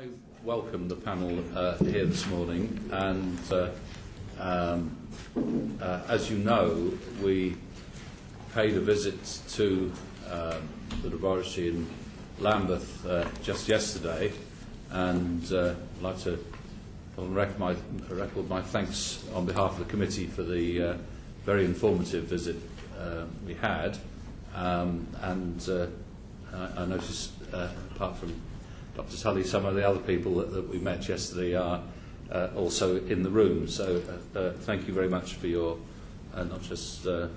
I welcome the panel here this morning, and as you know, we paid a visit to the laboratory in Lambeth just yesterday, and I'd like to record my thanks on behalf of the committee for the very informative visit we had, and I noticed, apart from Dr. Tully, some of the other people that we met yesterday are also in the room. So thank you very much for your not just a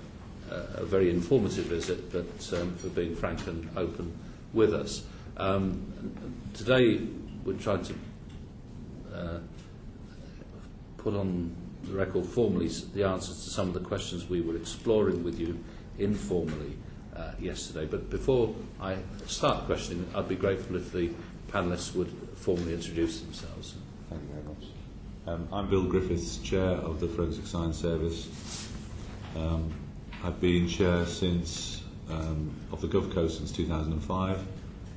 very informative visit, but for being frank and open with us. Today we're trying to put on the record formally the answers to some of the questions we were exploring with you informally yesterday. But before I start questioning, I'd be grateful if the panellists would formally introduce themselves. Thank you very much. I'm Bill Griffiths, Chair of the Forensic Science Service. I've been Chair of the GovCo since 2005,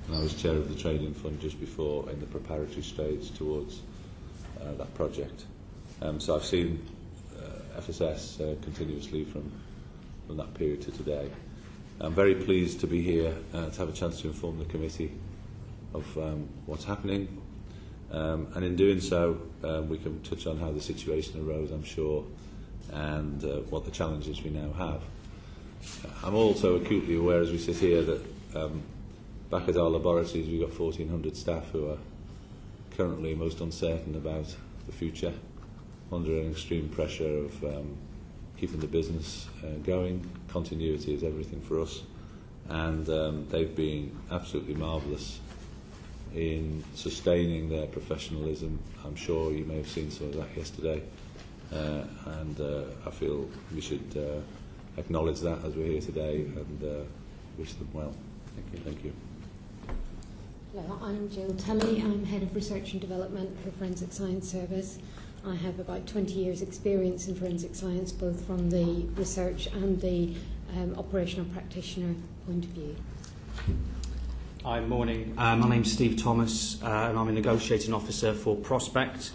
and I was Chair of the Trading Fund just before, in the preparatory stage towards that project. So I've seen FSS continuously from that period to today. I'm very pleased to be here to have a chance to inform the committee of what's happening, and in doing so we can touch on how the situation arose, I'm sure, and what the challenges we now have. I'm also acutely aware as we sit here that back at our laboratories we've got 1,400 staff who are currently most uncertain about the future, under an extreme pressure of keeping the business going. Continuity is everything for us, and they've been absolutely marvellous in sustaining their professionalism. I'm sure you may have seen some of that yesterday, and I feel we should acknowledge that as we're here today, and wish them well. Thank you. Thank you. Hello, I'm Jill Tully. I'm Head of Research and Development for Forensic Science Service. I have about 20 years' experience in forensic science, both from the research and the operational practitioner point of view. Hi, morning. My name's Steve Thomas, and I'm a negotiating officer for Prospect.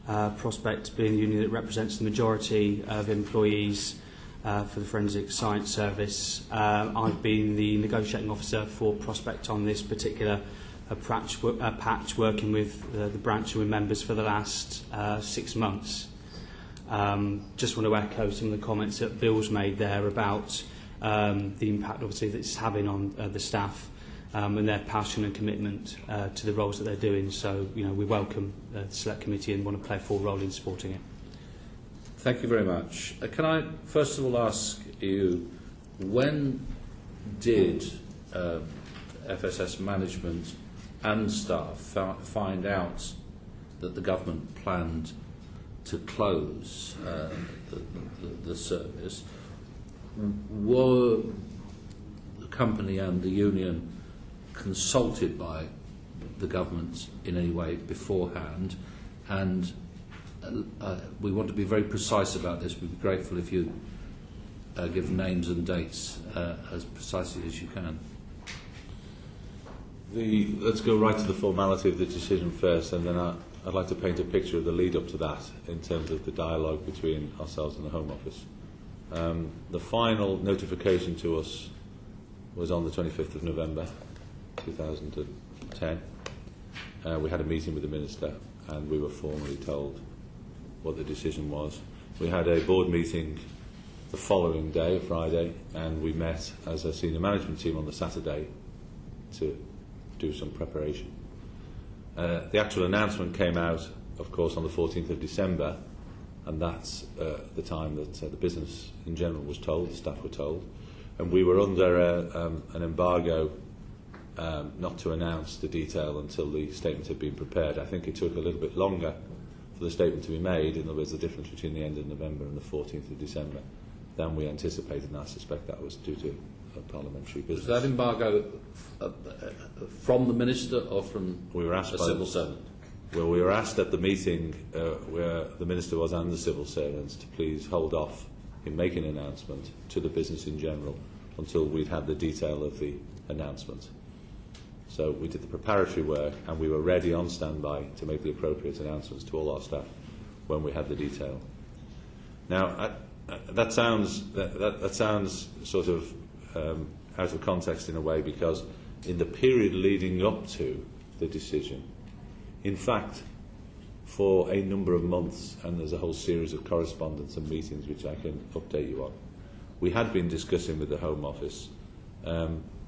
Prospect being the union that represents the majority of employees for the Forensic Science Service. I've been the negotiating officer for Prospect on this particular patch, working with the branch and with members for the last 6 months. Just want to echo some of the comments that Bill's made there about the impact, obviously, that it's having on the staff and their passion and commitment to the roles that they're doing. So, we welcome the Select Committee and want to play a full role in supporting it. Thank you very much. Can I first of all ask you, when did FSS management and staff find out that the government planned to close the service? Were the company and the union consulted by the government in any way beforehand? And we want to be very precise about this. We'd be grateful if you give names and dates as precisely as you can. Let's go right to the formality of the decision first, and then I'd like to paint a picture of the lead up to that in terms of the dialogue between ourselves and the Home Office. The final notification to us was on the 25th of November 2010. We had a meeting with the Minister and we were formally told what the decision was. We had a board meeting the following day, Friday, and we met as a senior management team on the Saturday to do some preparation. The actual announcement came out, of course, on the 14th of December, and that's the time that the business in general was told, the staff were told, and we were under an embargo not to announce the detail until the statement had been prepared. I think it took a little bit longer for the statement to be made, in other words, the difference between the end of November and the 14th of December, than we anticipated, and I suspect that was due to parliamentary business. Was that embargo from the Minister or from a civil servant? Well, we were asked at the meeting where the Minister was and the civil servants to please hold off in making an announcement to the business in general until we'd had the detail of the announcement. So we did the preparatory work, and we were ready on standby to make the appropriate announcements to all our staff when we had the detail. Now, that sounds sort of out of context in a way, because in the period leading up to the decision, in fact, for a number of months, and there's a whole series of correspondence and meetings which I can update you on, we had been discussing with the Home Office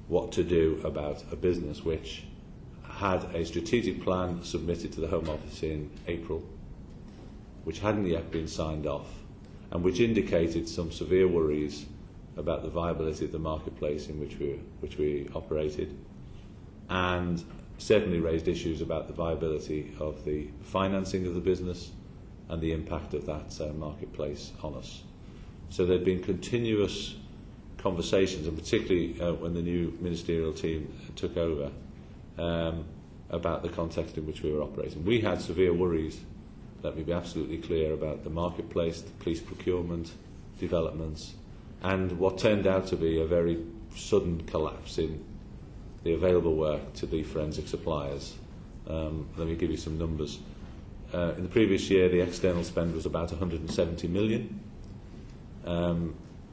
what to do about a business which had a strategic plan submitted to the Home Office in April, which hadn't yet been signed off, and which indicated some severe worries about the viability of the marketplace in which we operated, and certainly raised issues about the viability of the financing of the business and the impact of that marketplace on us. So there had been continuous conversations, and particularly when the new ministerial team took over, about the context in which we were operating. We had severe worries, let me be absolutely clear, about the marketplace, the police procurement developments, and what turned out to be a very sudden collapse in the available work to the forensic suppliers. Let me give you some numbers. In the previous year, the external spend was about 170 million.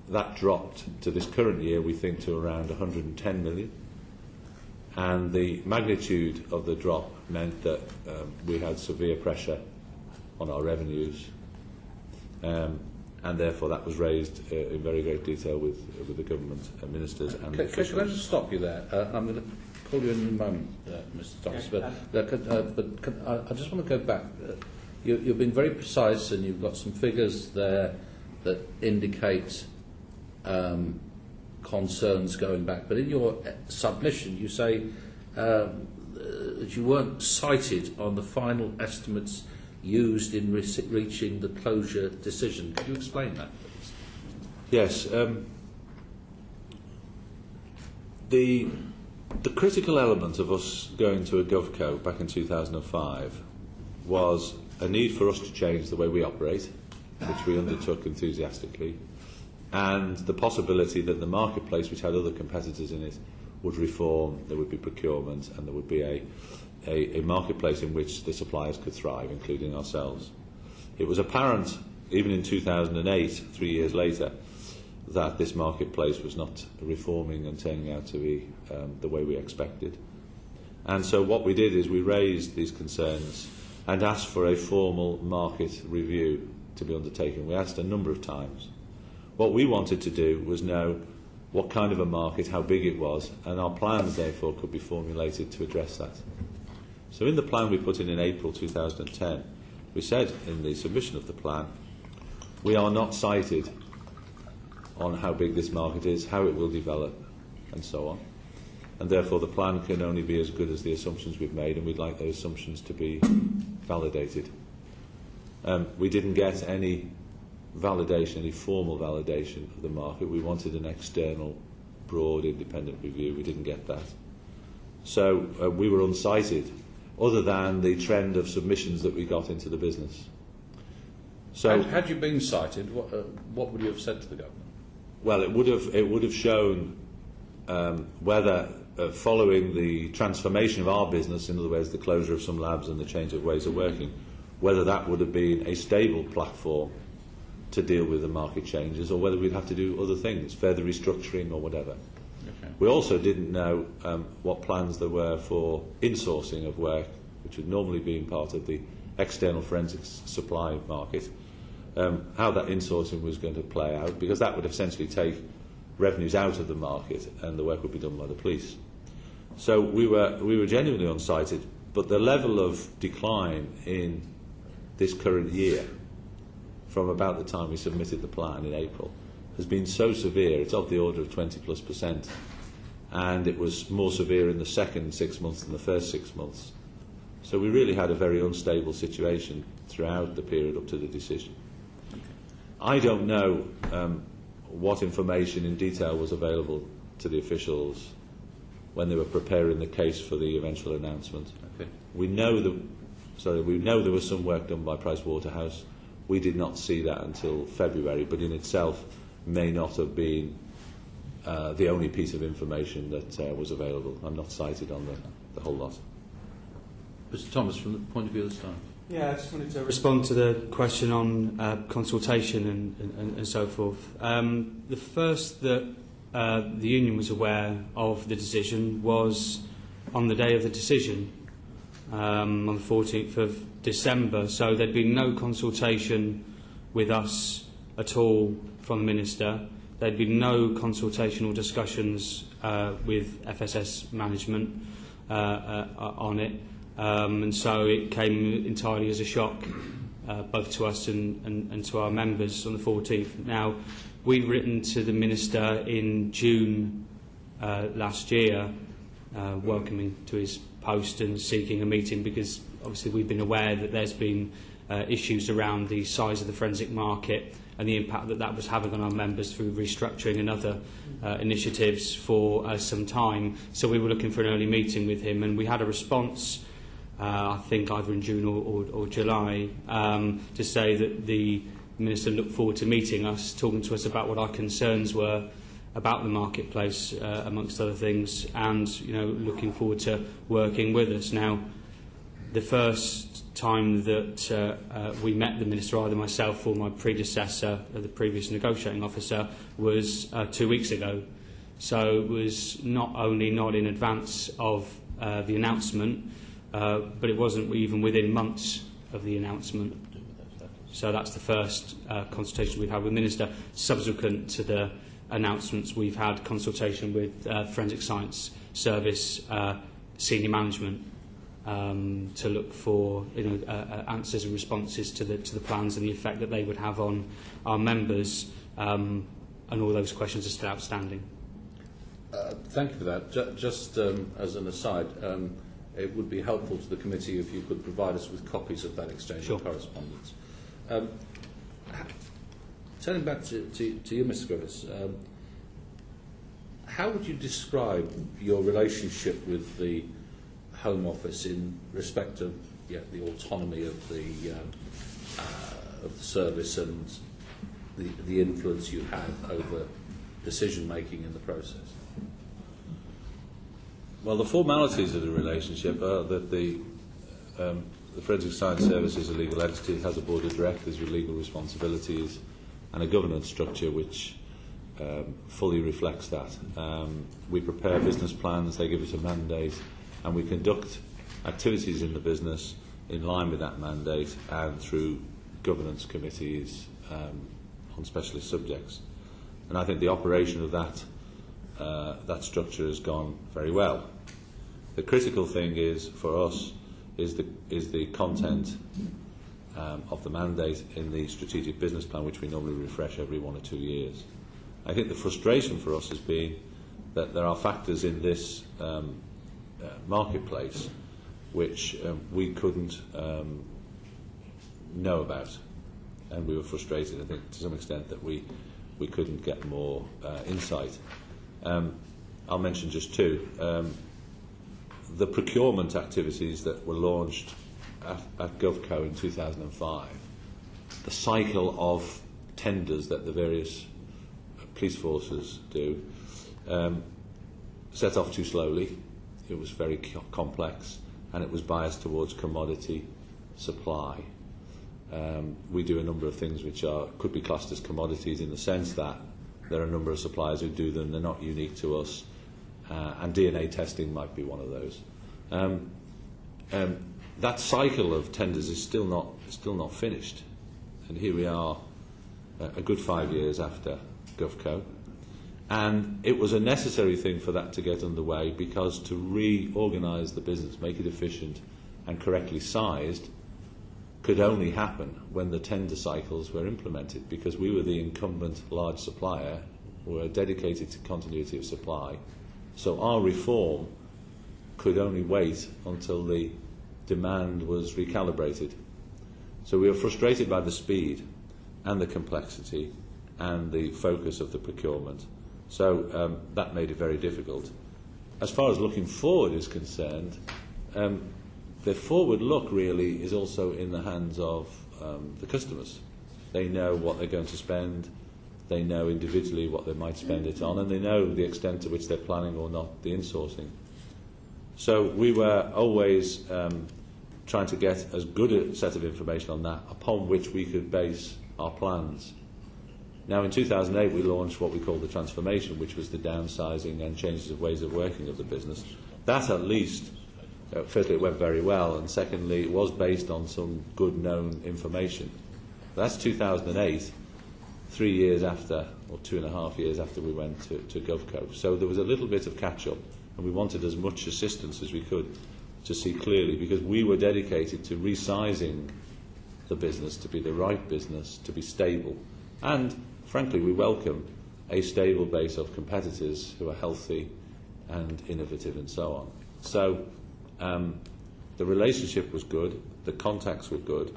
That dropped to this current year, we think, to around 110 million. And the magnitude of the drop meant that we had severe pressure on our revenues. And therefore that was raised in very great detail with the government ministers and officials. Can I just stop you there? I'm going to pull you in a moment, Mr. Thomas, but I just want to go back. You've been very precise, and you've got some figures there that indicate concerns going back. But in your submission, you say that you weren't cited on the final estimates used in reaching the closure decision. Could you explain that, please? Yes. The critical element of us going to a GovCo back in 2005 was a need for us to change the way we operate, which we undertook enthusiastically, and the possibility that the marketplace, which had other competitors in it, would reform, there would be procurement, and there would be a marketplace in which the suppliers could thrive, including ourselves. It was apparent, even in 2008, 3 years later, that this marketplace was not reforming and turning out to be the way we expected. And so what we did is we raised these concerns and asked for a formal market review to be undertaken. We asked a number of times. What we wanted to do was know what kind of a market, how big it was, and our plans, therefore, could be formulated to address that. So in the plan we put in April 2010, we said in the submission of the plan, we are not cited on how big this market is, how it will develop, and so on. And therefore the plan can only be as good as the assumptions we've made, and we'd like those assumptions to be validated. We didn't get any validation, any formal validation of the market. We wanted an external, broad, independent review. We didn't get that. So we were unsighted, other than the trend of submissions that we got into the business. So, had you been cited, what would you have said to the government? Well, it would have shown whether, following the transformation of our business, in other words, the closure of some labs and the change of ways of working, whether that would have been a stable platform to deal with the market changes, or whether we'd have to do other things, further restructuring or whatever. Okay. We also didn't know what plans there were for insourcing of work, which would normally be part of the external forensics supply market, how that insourcing was going to play out, because that would essentially take revenues out of the market and the work would be done by the police. So we were genuinely unsighted, but the level of decline in this current year, from about the time we submitted the plan in April, has been so severe. It's of the order of 20+%, and it was more severe in the second 6 months than the first 6 months. So we really had a very unstable situation throughout the period up to the decision. I don't know what information in detail was available to the officials when they were preparing the case for the eventual announcement. Okay. We know there was some work done by Pricewaterhouse. We did not see that until February, but in itself may not have been the only piece of information that was available. I'm not cited on the whole lot. Mr. Thomas, from the point of view of the staff. Yeah, I just wanted to respond to the question on consultation and so forth. The first that the union was aware of the decision was on the day of the decision, on the 14th of December. So there'd been no consultation with us at all from the Minister. There'd been no consultation or discussions with FSS management on it. And so it came entirely as a shock, both to us and to our members on the 14th. Now, we'd written to the Minister in June last year, welcoming to his post and seeking a meeting, because obviously we've been aware that there's been issues around the size of the forensic market and the impact that that was having on our members through restructuring and other initiatives for some time. So we were looking for an early meeting with him, and we had a response, I think either in June or July, to say that the Minister looked forward to meeting us, talking to us about what our concerns were about the marketplace, amongst other things, and looking forward to working with us. Now, the first time that we met the Minister, either myself or my predecessor, the previous negotiating officer, was 2 weeks ago. So it was not only not in advance of the announcement, but it wasn't even within months of the announcement. So that's the first consultation we've had with the Minister. Subsequent to the announcements, we've had consultation with Forensic Science Service senior management to look for answers and responses to the plans and the effect that they would have on our members, and all those questions are still outstanding. Thank you for that. Just as an aside, it would be helpful to the committee if you could provide us with copies of that exchange of correspondence. Turning back to you, Mr. Griffiths, how would you describe your relationship with the Home Office in respect of the autonomy of the service and the influence you have over decision making in the process? Well, the formalities of the relationship are that the Forensic Science Service is a legal entity. It has a board of directors with legal responsibilities and a governance structure which fully reflects that. We prepare business plans, they give us a mandate, and we conduct activities in the business in line with that mandate and through governance committees on specialist subjects. And I think the operation of that structure has gone very well. The critical thing is, for us, is the content of the mandate in the strategic business plan, which we normally refresh every 1 or 2 years. I think the frustration for us has been that there are factors in this marketplace which we couldn't know about, and we were frustrated, I think, to some extent, that we couldn't get more insight. I'll mention just two. The procurement activities that were launched at GovCo in 2005, the cycle of tenders that the various police forces do, set off too slowly. It was very complex, and it was biased towards commodity supply. We do a number of things which could be classed as commodities in the sense that there are a number of suppliers who do them. They're not unique to us, and DNA testing might be one of those. That cycle of tenders is still not finished, and here we are, a good 5 years after GovCo, and it was a necessary thing for that to get underway, because to reorganise the business, make it efficient and correctly sized, could only happen when the tender cycles were implemented, because we were the incumbent large supplier, were dedicated to continuity of supply. So our reform could only wait until the demand was recalibrated. So we were frustrated by the speed and the complexity and the focus of the procurement. So that made it very difficult. As far as looking forward is concerned, the forward look really is also in the hands of the customers. They know what they're going to spend. They know individually what they might spend it on, and they know the extent to which they're planning or not the insourcing. So we were always trying to get as good a set of information on that upon which we could base our plans. Now, in 2008, we launched what we called the transformation, which was the downsizing and changes of ways of working of the business. That, at least, firstly, it went very well, and secondly, it was based on some good known information. That's 2008, 3 years after, or 2.5 years after we went to GovCo. So there was a little bit of catch-up, and we wanted as much assistance as we could to see clearly, because we were dedicated to resizing the business to be the right business, to be stable. And, frankly, we welcome a stable base of competitors who are healthy and innovative and so on. So the relationship was good, the contacts were good,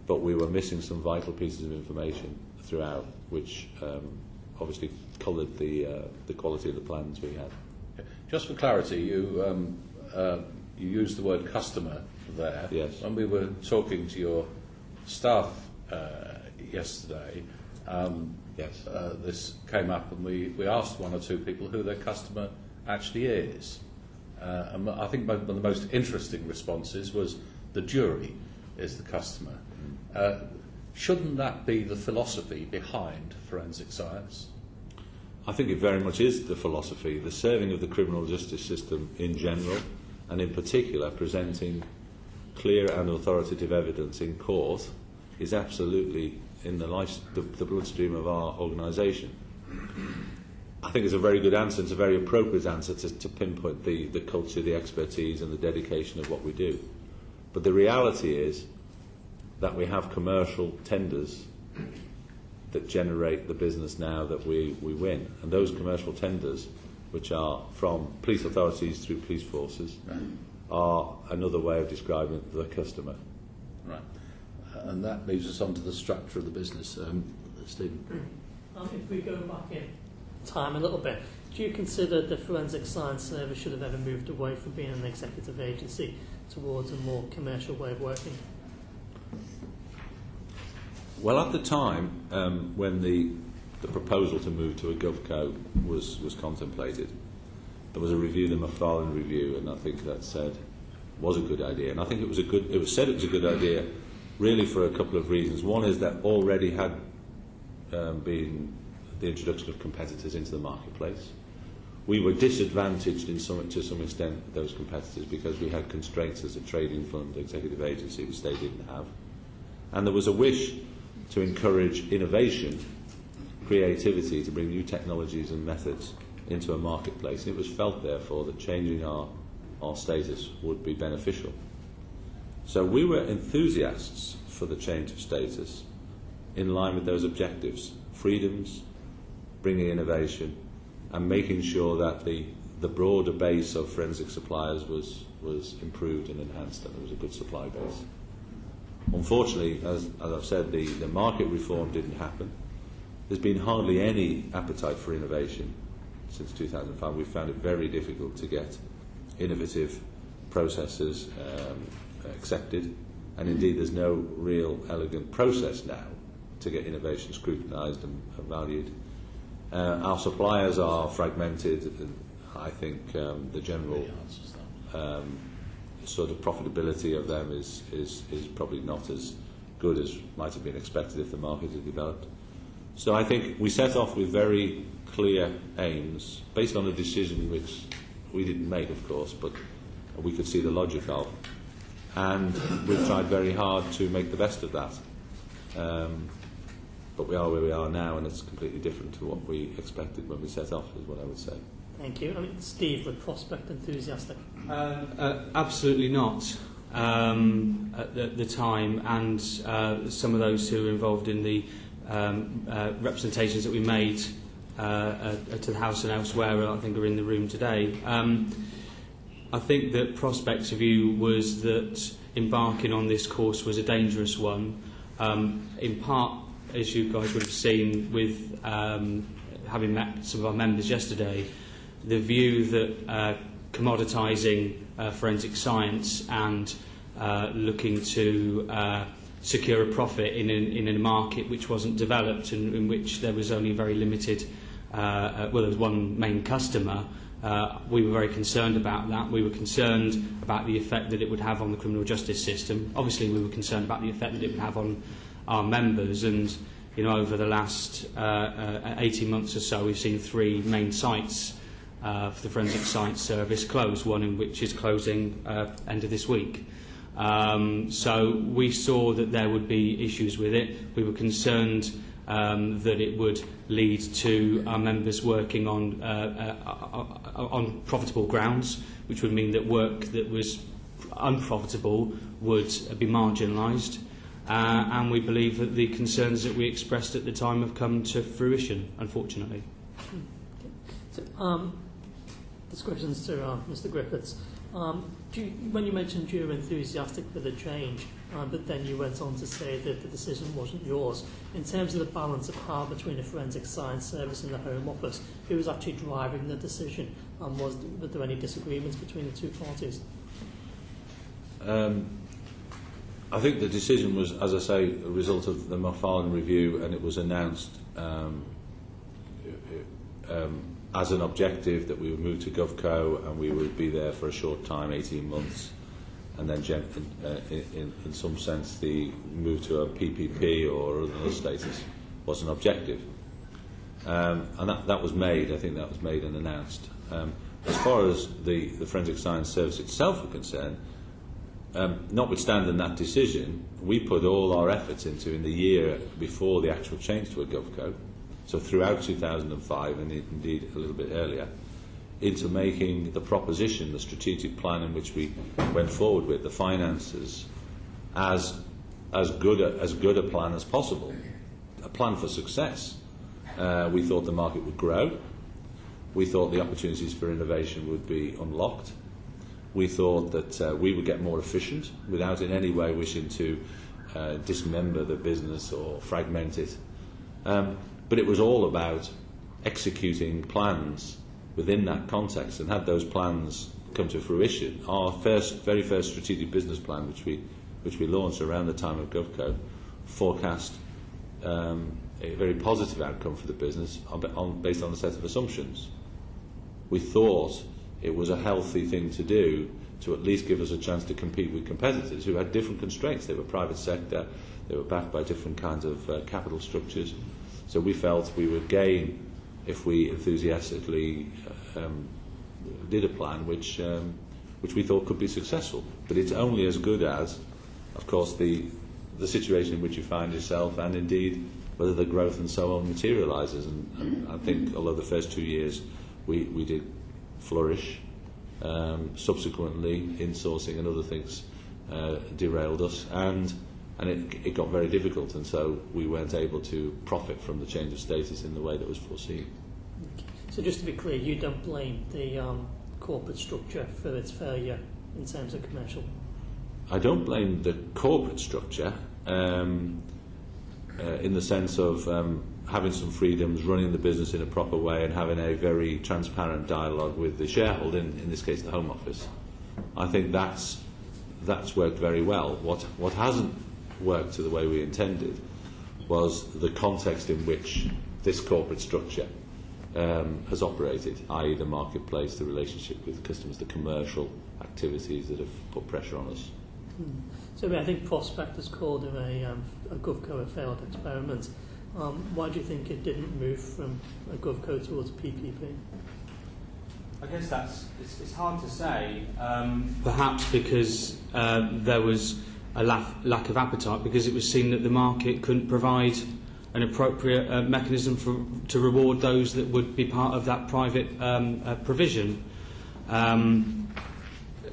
but we were missing some vital pieces of information throughout, which obviously coloured the quality of the plans we had. Just for clarity, you used the word customer there. Yes. When we were talking to your staff yesterday, Yes. this came up, and we asked one or two people who their customer actually is. And I think one of the most interesting responses was the jury is the customer. Shouldn't that be the philosophy behind forensic science? I think it very much is the philosophy. The serving of the criminal justice system in general, and in particular presenting clear and authoritative evidence in court, is absolutely in the bloodstream of our organisation. I think it's a very good answer. It's a very appropriate answer to pinpoint the culture, the expertise and the dedication of what we do. But the reality is that we have commercial tenders that generate the business now that we win. And those commercial tenders, which are from police authorities through police forces, are another way of describing the customer. Right. And that leads us on to the structure of the business. Stephen? If we go back in time a little bit, do you consider the Forensic Science Service should have ever moved away from being an executive agency towards a more commercial way of working? Well, at the time, when the proposal to move to a GovCo was contemplated, there was a review, the McFarlane review, and I think that said was a good idea. And I think it was said it was a good idea, really for a couple of reasons. One is that already had been the introduction of competitors into the marketplace. We were disadvantaged to some extent, those competitors, because we had constraints as a trading fund, executive agency, which they didn't have. And there was a wish to encourage innovation, creativity, to bring new technologies and methods into a marketplace. And it was felt, therefore, that changing our status would be beneficial. So we were enthusiasts for the change of status in line with those objectives: freedoms, bringing innovation, and making sure that the broader base of forensic suppliers was improved and enhanced, and there was a good supply base. Unfortunately, as I've said, the market reform didn't happen. There's been hardly any appetite for innovation since 2005. We've found it very difficult to get innovative processes accepted, and indeed there's no real elegant process now to get innovation scrutinised and valued. Our suppliers are fragmented, and I think the general sort of profitability of them is probably not as good as might have been expected if the market had developed. So I think we set off with very clear aims, based on a decision which we didn't make, of course, but we could see the logic of. And we've tried very hard to make the best of that. But we are where we are now, and it's completely different to what we expected when we set off, is what I would say. Thank you. I mean, Steve, was Prospect enthusiastic? Absolutely not. At the time, and some of those who were involved in the representations that we made to the House and elsewhere, I think, are in the room today. I think that Prospect's view was that embarking on this course was a dangerous one, in part, as you guys would have seen with having met some of our members yesterday, the view that commoditising forensic science and looking to secure a profit in a market which wasn't developed and in which there was only very limited, there was one main customer. We were very concerned about that. We were concerned about the effect that it would have on the criminal justice system. Obviously, we were concerned about the effect that it would have on our members. And over the last 18 months or so, we've seen 3 main sites for the Forensic Science Service close. One in which is closing end of this week. So we saw that there would be issues with it. We were concerned that it would lead to our members working on profitable grounds, which would mean that work that was unprofitable would be marginalised. And we believe that the concerns that we expressed at the time have come to fruition, unfortunately. So, this question's to Mr. Griffiths. When you mentioned you were enthusiastic for the change, but then you went on to say that the decision wasn't yours, in terms of the balance of power between the Forensic Science Service and the Home Office, who was actually driving the decision, and were there any disagreements between the two parties? I think the decision was, as I say, a result of the Macfarlane review, and it was announced as an objective that we would move to GovCo and we would be there for a short time, 18 months, and then in some sense the move to a PPP or another status was an objective. And that was made, I think that was made and announced. As far as the Forensic Science Service itself are concerned, notwithstanding that decision, we put all our efforts into, in the year before the actual change to a GovCo, so throughout 2005 and indeed a little bit earlier, into making the proposition, the strategic plan in which we went forward with, the finances, as good a plan as possible, a plan for success. We thought the market would grow. We thought the opportunities for innovation would be unlocked. We thought that we would get more efficient without in any way wishing to dismember the business or fragment it. But it was all about executing plans within that context, and had those plans come to fruition, our very first strategic business plan, which we launched around the time of GovCo, forecast a very positive outcome for the business based on a set of assumptions. We thought it was a healthy thing to do to at least give us a chance to compete with competitors who had different constraints. They were private sector, they were backed by different kinds of capital structures. So we felt we would gain if we enthusiastically did a plan which we thought could be successful. But it's only as good as, of course, the situation in which you find yourself, and indeed whether the growth and so on materialises. And I think, although the first 2 years we did flourish, subsequently insourcing and other things derailed us, and it got very difficult, and so we weren't able to profit from the change of status in the way that was foreseen. So just to be clear, you don't blame the corporate structure for its failure in terms of commercial? I don't blame the corporate structure in the sense of having some freedoms, running the business in a proper way, and having a very transparent dialogue with the shareholder, in this case the Home Office. I think that's worked very well. What hasn't worked to the way we intended was the context in which this corporate structure has operated, i.e. the marketplace, the relationship with customers, the commercial activities that have put pressure on us. So I think Prospect has called it a GovCo a failed experiment. Why do you think it didn't move from a GovCo towards a PPP? I guess it's hard to say. Perhaps because there was a lack of appetite, because it was seen that the market couldn't provide an appropriate mechanism to reward those that would be part of that private provision.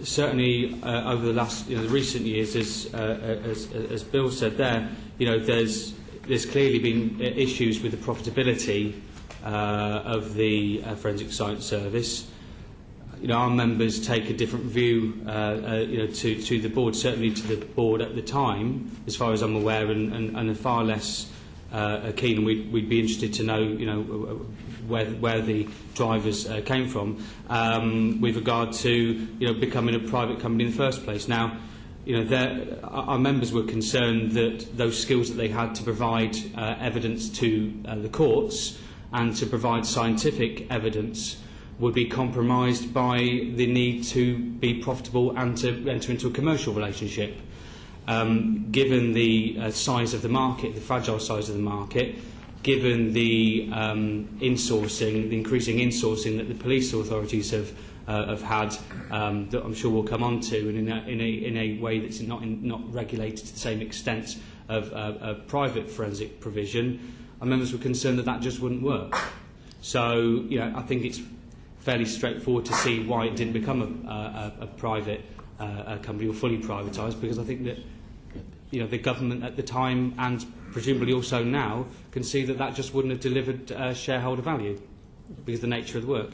Certainly, over the last, the recent years, as Bill said there, there's clearly been issues with the profitability of the Forensic Science Service. Our members take a different view, to the board, certainly to the board at the time, as far as I'm aware, and are far less keen. And we'd be interested to know, where the drivers came from with regard to becoming a private company in the first place. Now, our members were concerned that those skills that they had to provide evidence to the courts and to provide scientific evidence would be compromised by the need to be profitable and to enter into a commercial relationship. Given the size of the market, the fragile size of the market, given the insourcing, the increasing insourcing that the police authorities have had, that I'm sure we'll come on to, and in a way that's not regulated to the same extent of private forensic provision, our members were concerned that that just wouldn't work. So, I think it's fairly straightforward to see why it didn't become a private company or fully privatised, because I think that the government at the time, and presumably also now, can see that that just wouldn't have delivered shareholder value because of the nature of the work.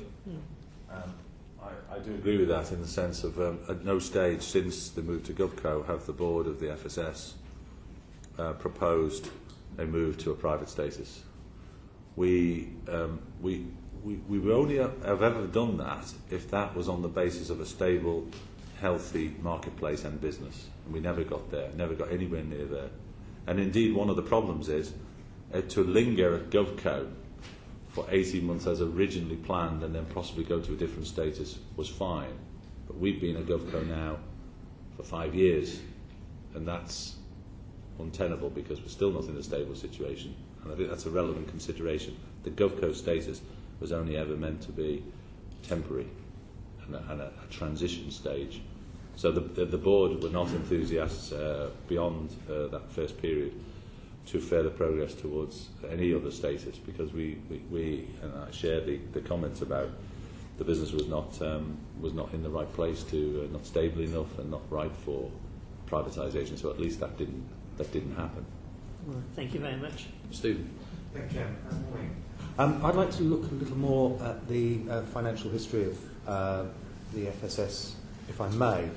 I do agree with that in the sense of at no stage since the move to GovCo have the board of the FSS proposed a move to a private status. We would only have ever done that if that was on the basis of a stable, healthy marketplace and business. And we never got there, never got anywhere near there. And indeed, one of the problems is to linger at GovCo for 18 months as originally planned and then possibly go to a different status was fine. But we've been at GovCo now for 5 years, and that's untenable because we're still not in a stable situation. And I think that's a relevant consideration. The GovCo status was only ever meant to be temporary and a transition stage. So the board were not enthusiasts beyond that first period to further progress towards any other status, because we and I share the comments about the business was not in the right place to not stable enough and not right for privatisation. So at least that didn't happen. Well, thank you very much, Stephen. Thank you, Chairman. Good morning. I'd like to look a little more at the financial history of the FSS, if I may.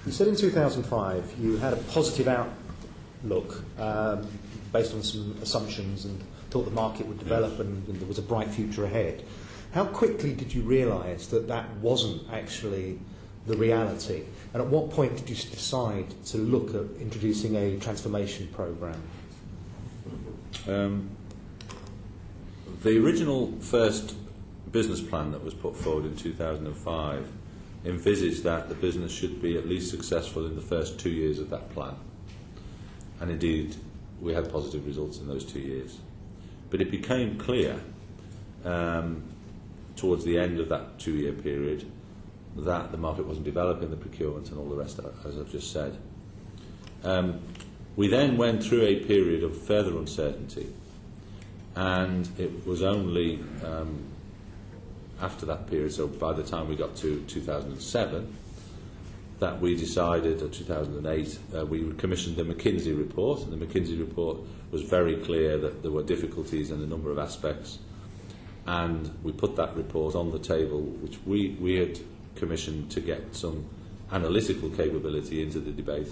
You said in 2005 you had a positive outlook based on some assumptions and thought the market would develop and there was a bright future ahead. How quickly did you realise that that wasn't actually the reality? And at what point did you decide to look at introducing a transformation programme? The original first business plan that was put forward in 2005 envisaged that the business should be at least successful in the first 2 years of that plan. And indeed, we had positive results in those 2 years. But it became clear towards the end of that 2-year period that the market wasn't developing, the procurement and all the rest, as I've just said. We then went through a period of further uncertainty, and it was only after that period, so by the time we got to 2007, that we decided, or 2008, we commissioned the McKinsey report, and the McKinsey report was very clear that there were difficulties in a number of aspects, and we put that report on the table, which we had commissioned to get some analytical capability into the debate,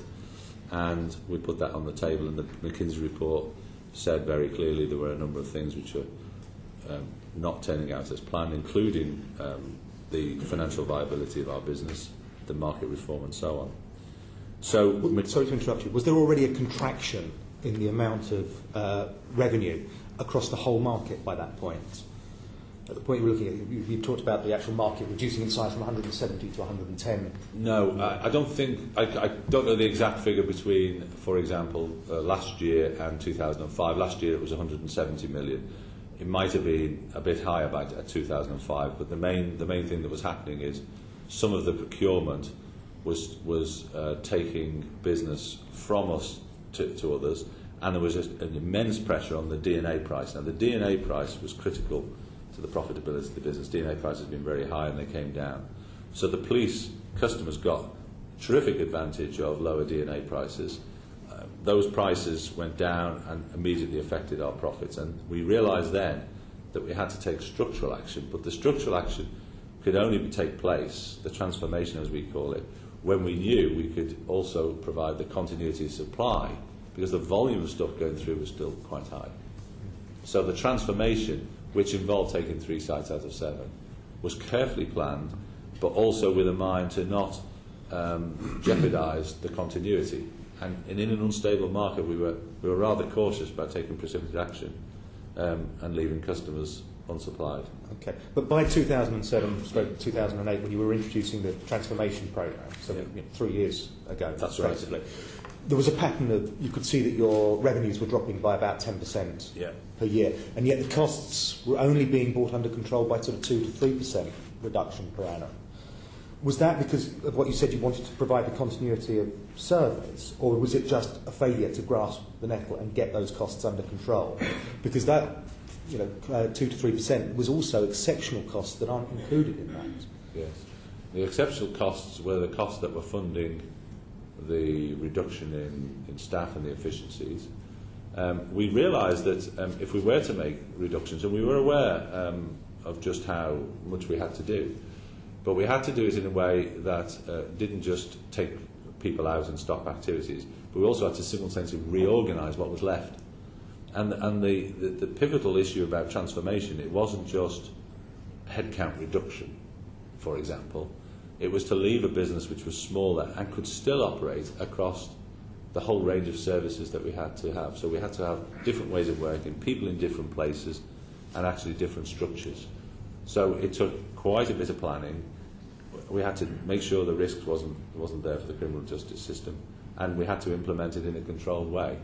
and we put that on the table, and the McKinsey report said very clearly there were a number of things which are not turning out as planned, including the financial viability of our business, the market reform and so on. So, sorry to interrupt you, was there already a contraction in the amount of revenue across the whole market by that point? At the point you were looking at, you talked about the actual market reducing in size from 170 to 110. No, I don't think, I don't know the exact figure between, for example, last year and 2005. Last year it was 170 million. It might have been a bit higher by 2005, but the main thing that was happening is some of the procurement was taking business from us to others, and there was an immense pressure on the DNA price. Now, the DNA price was critical to the profitability of the business. DNA prices have been very high and they came down. So the police customers got terrific advantage of lower DNA prices. Those prices went down and immediately affected our profits. And we realised then that we had to take structural action. But the structural action could only take place, the transformation as we call it, when we knew we could also provide the continuity of supply, because the volume of stuff going through was still quite high. So the transformation, which involved taking 3 sites out of 7, was carefully planned, but also with a mind to not jeopardised the continuity. And in an unstable market, we were rather cautious about taking precipitate action and leaving customers unsupplied. Okay, but by 2007/2008, when you were introducing the transformation programme, so 3 years ago, That's effectively, right. there was a pattern of, you could see that your revenues were dropping by about 10% per year, and yet the costs were only being brought under control by sort of 2 to 3% reduction per annum. Was that because of what you said, you wanted to provide the continuity of service, or was it just a failure to grasp the nettle and get those costs under control? Because that, 2 to 3% was also exceptional costs that aren't included in that. Yes. The exceptional costs were the costs that were funding the reduction in staff and the efficiencies. We realised that if we were to make reductions, and we were aware of just how much we had to do, but we had to do it in a way that didn't just take people out and stop activities, but we also had to simultaneously reorganise what was left. And the pivotal issue about transformation, it wasn't just headcount reduction, for example. It was to leave a business which was smaller and could still operate across the whole range of services that we had to have. So we had to have different ways of working, people in different places, and actually different structures. So it took quite a bit of planning. We had to make sure the risk wasn't there for the criminal justice system, and we had to implement it in a controlled way.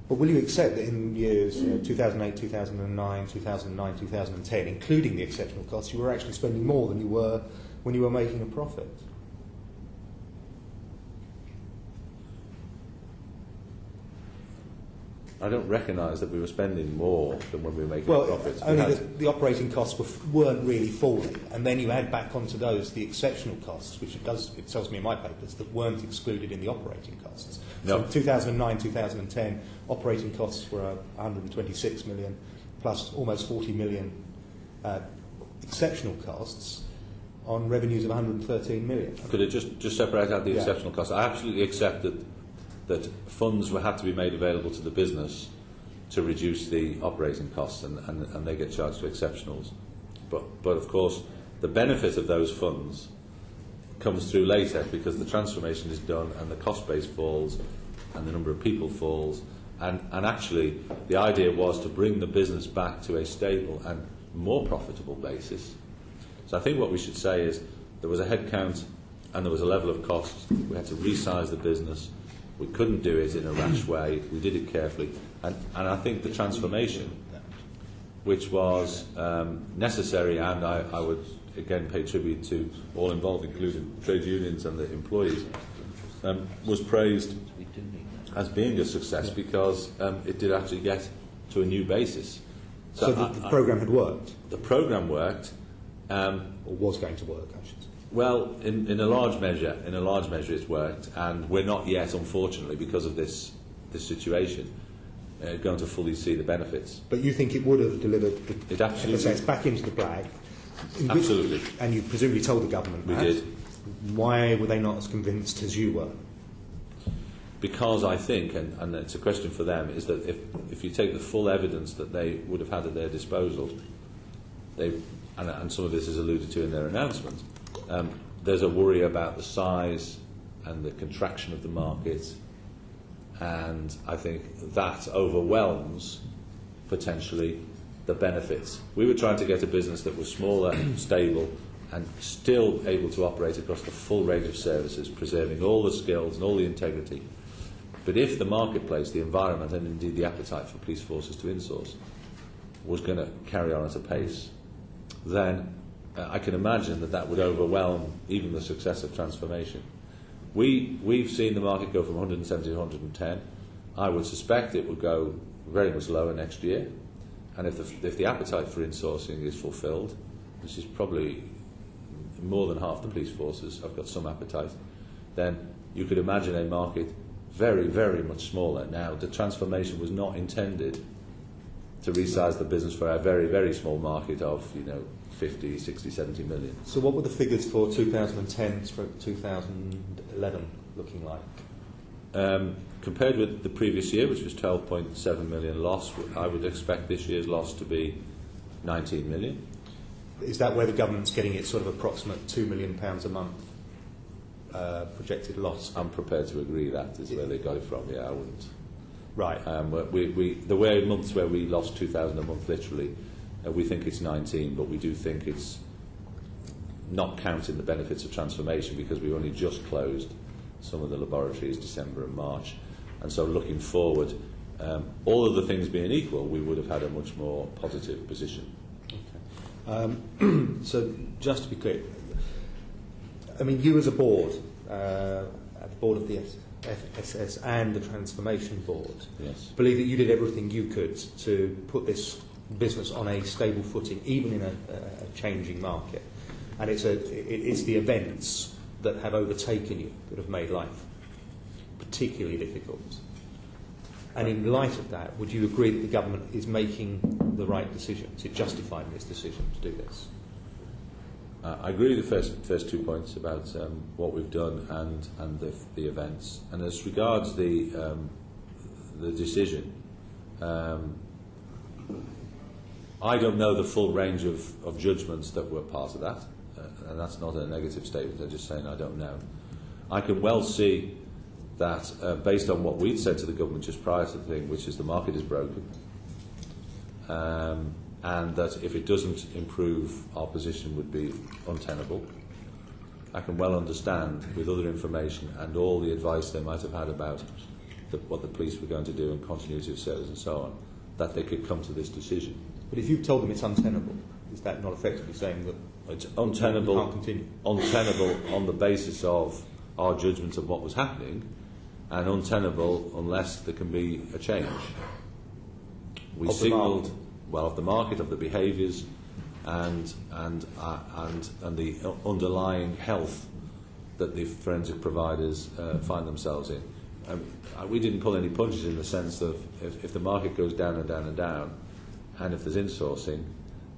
But will you accept that in years 2008, 2009, 2009, 2010, including the exceptional costs, you were actually spending more than you were when you were making a profit? I don't recognise that we were spending more than when we were making profits. Only the operating costs weren't really falling, and then you add back onto those the exceptional costs, which it tells me in my papers that weren't excluded in the operating costs. No. So in 2009, 2010, operating costs were 126 million, plus almost 40 million exceptional costs on revenues of 113 million. Could it just separate out the exceptional costs? I absolutely accept that funds had to be made available to the business to reduce the operating costs, and they get charged to exceptionals. But of course, the benefit of those funds comes through later, because the transformation is done and the cost base falls and the number of people falls. And actually, the idea was to bring the business back to a stable and more profitable basis. So I think what we should say is there was a headcount and there was a level of costs. We had to resize the business. We couldn't do it in a rash way. We did it carefully. And I think the transformation, which was necessary, and I would again pay tribute to all involved, including trade unions and the employees, was praised as being a success because it did actually get to a new basis. So the programme had worked? The programme worked. Or was going to work, I should say. Well, in a large measure, it's worked, and we're not yet, unfortunately, because of this situation, going to fully see the benefits. But you think it would have delivered the FSS back into the black? Absolutely. And you presumably told the government that. We did. Why were they not as convinced as you were? Because I think, and it's a question for them, is that if you take the full evidence that they would have had at their disposal, and some of this is alluded to in their announcement, there's a worry about the size and the contraction of the market, and I think that overwhelms potentially the benefits. We were trying to get a business that was smaller, stable, and still able to operate across the full range of services, preserving all the skills and all the integrity. But if the marketplace, the environment, and indeed the appetite for police forces to insource was going to carry on at a pace, then I can imagine that would overwhelm even the success of transformation. We've seen the market go from 170 to 110. I would suspect it would go very much lower next year. And if the appetite for insourcing is fulfilled, which is probably more than half the police forces have got some appetite, then you could imagine a market very, very much smaller. Now, the transformation was not intended to resize the business for a very, very small market of 50, 60, 70 million. So what were the figures for 2010 to 2011 looking like? Compared with the previous year, which was 12.7 million loss, I would expect this year's loss to be 19 million. Is that where the government's getting its sort of approximate £2 million a month projected loss. I'm prepared to agree that is where they got it from. Yeah, I wouldn't. Right. The way months where we lost 2,000 a month literally, we think it's 19, but we do think it's not counting the benefits of transformation because we've only just closed some of the laboratories December and March, and so looking forward, all of the things being equal, we would have had a much more positive position. Okay. So just to be clear, I mean, you as a board, at the board of the FSS and the Transformation Board, Yes. believe that you did everything you could to put this business on a stable footing, even in a changing market. And it's the events that have overtaken you that have made life particularly difficult. And in light of that, would you agree that the government is making the right decision? Is it justified in its decision to do this? I agree with the first 2 points about what we've done and the events. And as regards the decision, I don't know the full range of judgments that were part of that, and that's not a negative statement. I'm just saying I don't know. I can well see that based on what we'd said to the government just prior to the thing, which is the market is broken, and that if it doesn't improve, our position would be untenable. I can well understand, with other information and all the advice they might have had about what the police were going to do and continuity of service and so on, that they could come to this decision. But if you've told them it's untenable, is that not effectively saying that It's untenable, you can't continue? untenable on the basis of our judgment of what was happening, and untenable unless there can be a change. We signalled, well, of the market, of the behaviours, and the underlying health that the forensic providers find themselves in. We didn't pull any punches in the sense of if the market goes down and down and down, and if there's insourcing,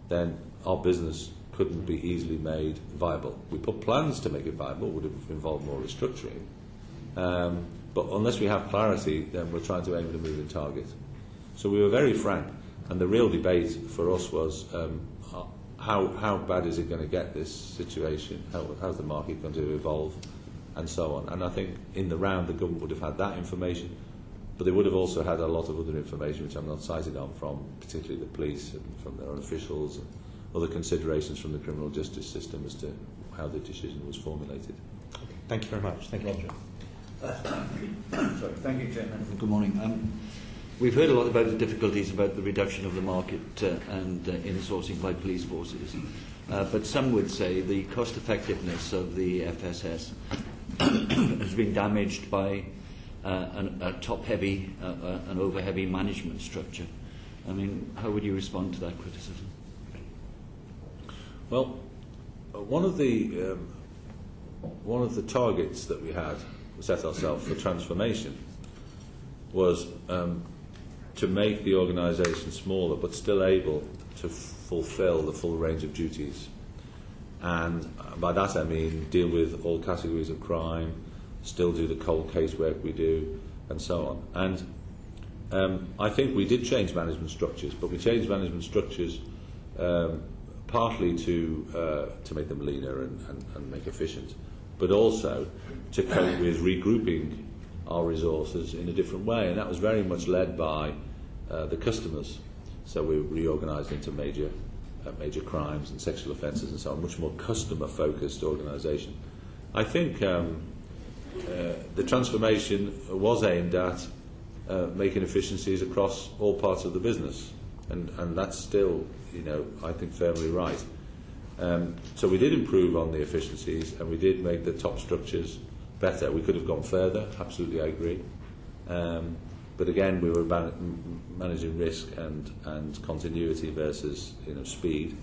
then our business couldn't be easily made viable. We put plans to make it viable, would have involved more restructuring. But unless we have clarity, then we're trying to aim at a moving target. So we were very frank, and the real debate for us was how bad is it going to get, this situation? How's the market going to evolve, and so on. And I think in the round the government would have had that information, but they would have also had a lot of other information which I'm not cited on from, particularly the police and from their own officials, and other considerations from the criminal justice system as to how the decision was formulated. Okay. Thank you very much. Thank you, Roger. Sorry. Thank you, Chairman. Good morning. We've heard a lot about the difficulties about the reduction of the market and insourcing by police forces, but some would say the cost effectiveness of the FSS has been damaged by a top-heavy, an over-heavy management structure. I mean, how would you respond to that criticism? Well, one of the targets that we had set ourselves for transformation was to make the organisation smaller but still able to fulfil the full range of duties. And by that I mean deal with all categories of crime, still do the cold case work we do, and so on. And I think we did change management structures, but we changed management structures partly to make them leaner and make efficient, but also to cope with regrouping our resources in a different way, and that was very much led by the customers. So we reorganised into major crimes and sexual offences and so on, much more customer-focused organisation. I think the transformation was aimed at making efficiencies across all parts of the business, and that's still, I think firmly right. So we did improve on the efficiencies, and we did make the top structures better. We could have gone further, absolutely, I agree. But again, we were managing risk and continuity versus speed.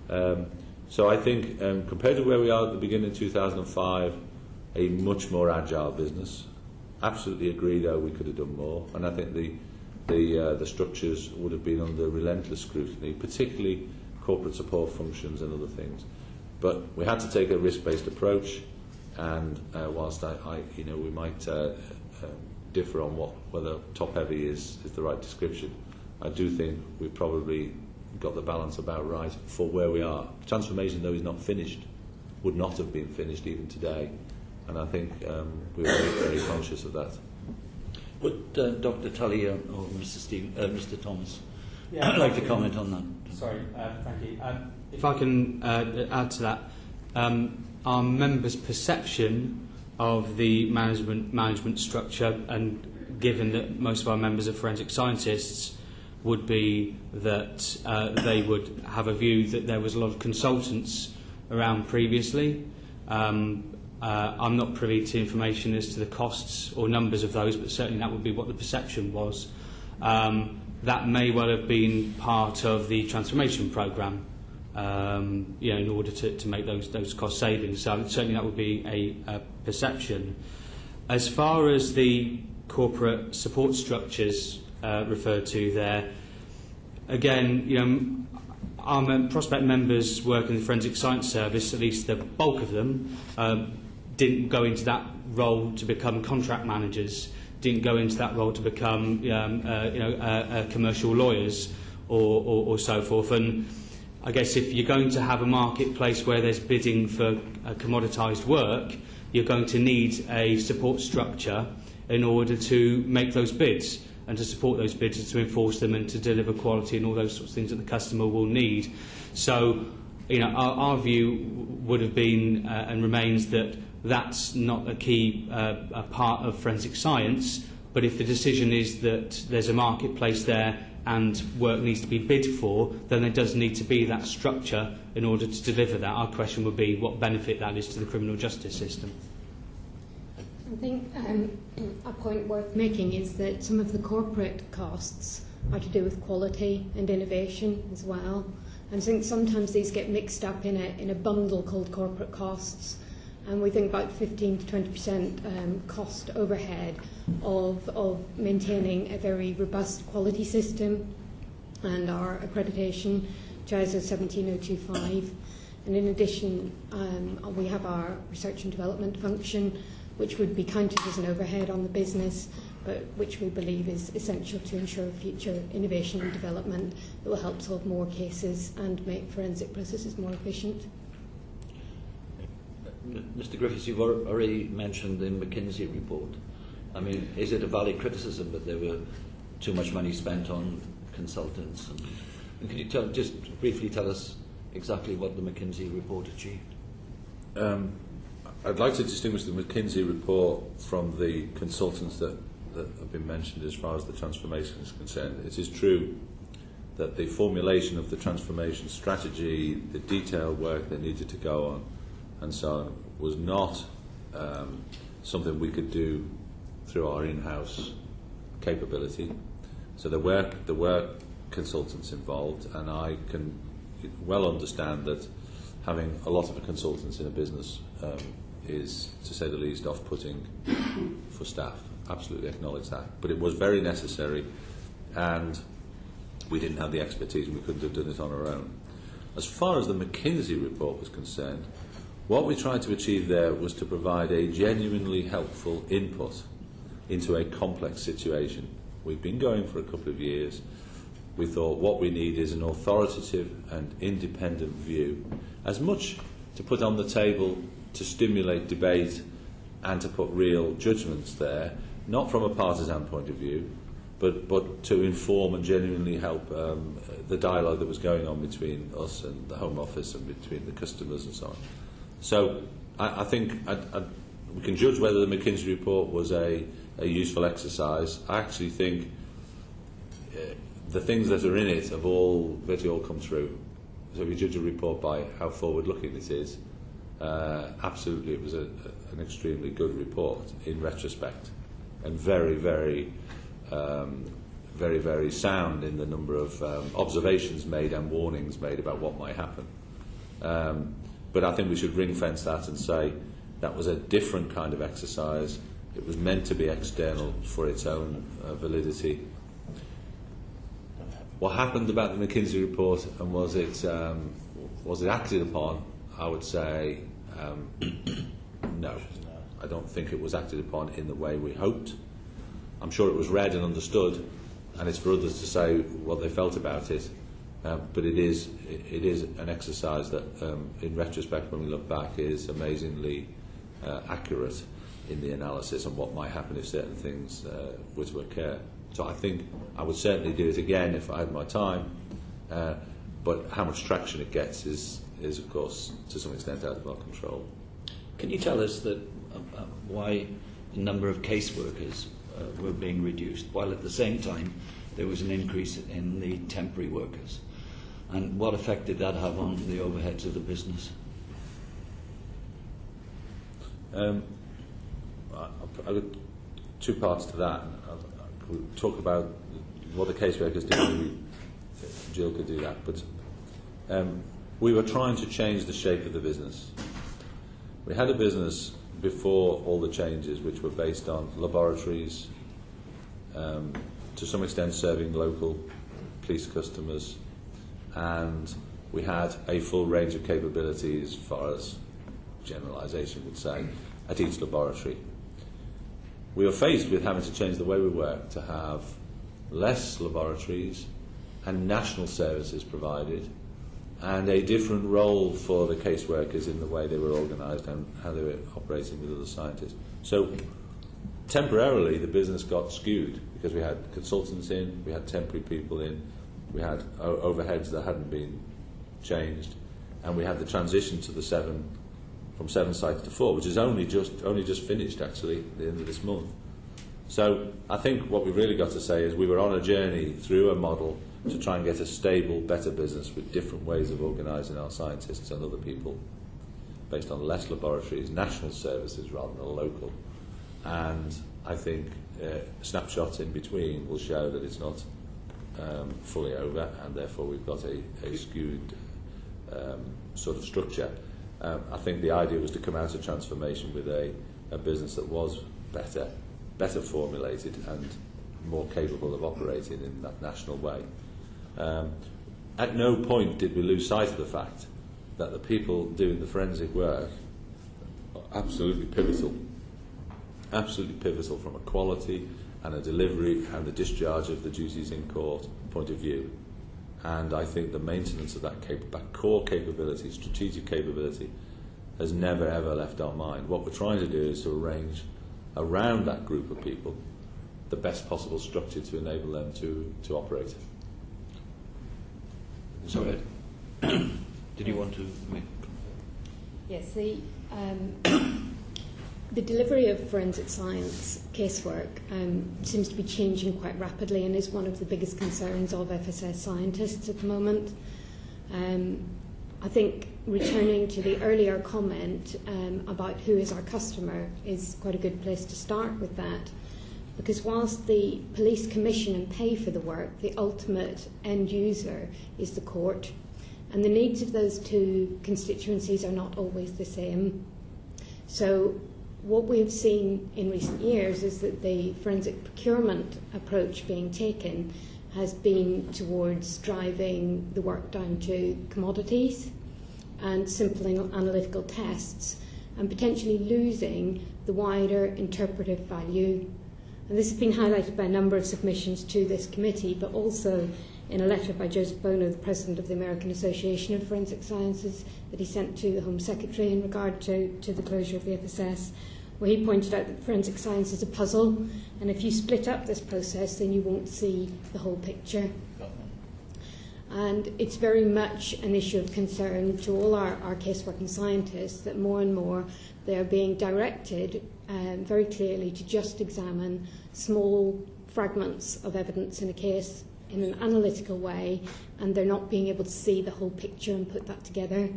So I think compared to where we are at the beginning of 2005, a much more agile business. Absolutely agree, though, we could have done more, and I think the structures would have been under relentless scrutiny, particularly corporate support functions and other things. But we had to take a risk-based approach, and whilst we might differ on whether top-heavy is the right description, I do think we've probably got the balance about right for where we are. Transformation, though, is not finished, would not have been finished even today, and I think we were very conscious of that. Would Dr. Tully or Mr. Thomas like to comment on that? Sorry, thank you. If I can add to that, our members' perception of the management structure, and given that most of our members are forensic scientists, would be that they would have a view that there was a lot of consultants around previously. I'm not privy to information as to the costs or numbers of those, but certainly that would be what the perception was. That may well have been part of the transformation programme, in order to make those cost savings. So certainly that would be a perception. As far as the corporate support structures referred to there, again, our Prospect members work in the Forensic Science Service, at least the bulk of them, didn't go into that role to become contract managers, didn't go into that role to become commercial lawyers or so forth. And I guess if you're going to have a marketplace where there's bidding for commoditised work, you're going to need a support structure in order to make those bids and to support those bids and to enforce them and to deliver quality and all those sorts of things that the customer will need. So, our view would have been and remains that that's not a key part of forensic science, but if the decision is that there's a marketplace there and work needs to be bid for, then there does need to be that structure in order to deliver that. Our question would be what benefit that is to the criminal justice system. I think a point worth making is that some of the corporate costs are to do with quality and innovation as well. And I think sometimes these get mixed up in a bundle called corporate costs. And we think about 15 to 20% cost overhead of maintaining a very robust quality system and our accreditation, which is 17025. And in addition, we have our research and development function, which would be counted as an overhead on the business, but which we believe is essential to ensure future innovation and development that will help solve more cases and make forensic processes more efficient. Mr. Griffiths, you've already mentioned the McKinsey report. I mean, is it a valid criticism that there were too much money spent on consultants? And can you just briefly tell us exactly what the McKinsey report achieved? I'd like to distinguish the McKinsey report from the consultants that have been mentioned as far as the transformation is concerned. It is true that the formulation of the transformation strategy, the detailed work that needed to go on, and so on, was not something we could do through our in-house capability. So there were consultants involved, and I can well understand that having a lot of consultants in a business is, to say the least, off-putting for staff. Absolutely acknowledge that. But it was very necessary, and we didn't have the expertise, and we couldn't have done it on our own. As far as the McKinsey report was concerned, what we tried to achieve there was to provide a genuinely helpful input into a complex situation. We've been going for a couple of years. We thought what we need is an authoritative and independent view, as much to put on the table to stimulate debate and to put real judgments there, not from a partisan point of view, but to inform and genuinely help the dialogue that was going on between us and the Home Office and between the customers and so on. So I think we can judge whether the McKinsey report was a useful exercise. I actually think the things that are in it have virtually all come through. So if you judge a report by how forward-looking it is, absolutely it was an extremely good report in retrospect, and very, very, very, very sound in the number of observations made and warnings made about what might happen. But I think we should ring-fence that and say that was a different kind of exercise. It was meant to be external for its own validity. What happened about the McKinsey report, and was it acted upon? I would say no. I don't think it was acted upon in the way we hoped. I'm sure it was read and understood, and it's for others to say what they felt about it. But it is an exercise that, in retrospect, when we look back, is amazingly accurate in the analysis on what might happen if certain things were to occur. So I think I would certainly do it again if I had my time, but how much traction it gets is of course, to some extent out of our control. Can you tell us that why the number of caseworkers were being reduced, while at the same time there was an increase in the temporary workers? And what effect did that have on the overheads of the business? I've got two parts to that. We'll talk about what the caseworkers do. Maybe Jill could do that. But we were trying to change the shape of the business. We had a business before all the changes which were based on laboratories, to some extent serving local police customers, and we had a full range of capabilities, as far as generalisation would say, at each laboratory. We were faced with having to change the way we work to have less laboratories and national services provided, and a different role for the caseworkers in the way they were organised and how they were operating with other scientists. So temporarily the business got skewed because we had consultants in, we had temporary people in, we had overheads that hadn't been changed, and we had the transition to from 7 sites to 4, which is only just finished actually at the end of this month. So I think what we've really got to say is we were on a journey through a model to try and get a stable, better business with different ways of organising our scientists and other people based on less laboratories, national services rather than local. And I think snapshots in between will show that it's not fully over, and therefore we've got a skewed sort of structure. I think the idea was to come out of transformation with a business that was better formulated and more capable of operating in that national way. At no point did we lose sight of the fact that the people doing the forensic work are absolutely pivotal from a quality and a delivery and the discharge of the duties in court point of view. And I think the maintenance of that core capability, strategic capability, has never ever left our mind. What we're trying to do is to arrange around that group of people the best possible structure to enable them to operate. Sorry. Did you want to make? Yes, the delivery of forensic science casework seems to be changing quite rapidly and is one of the biggest concerns of FSS scientists at the moment. I think returning to the earlier comment about who is our customer is quite a good place to start with that, because whilst the police commission and pay for the work, the ultimate end user is the court, and the needs of those two constituencies are not always the same. So what we've seen in recent years is that the forensic procurement approach being taken has been towards driving the work down to commodities and simple analytical tests, and potentially losing the wider interpretive value. And this has been highlighted by a number of submissions to this committee, but also in a letter by Joseph Bono, the President of the American Association of Forensic Sciences, that he sent to the Home Secretary in regard to the closure of the FSS, where he pointed out that forensic science is a puzzle, and if you split up this process, then you won't see the whole picture. And it's very much an issue of concern to all our caseworking scientists that more and more they're being directed very clearly to just examine small fragments of evidence in a case in an analytical way, and they're not being able to see the whole picture and put that together.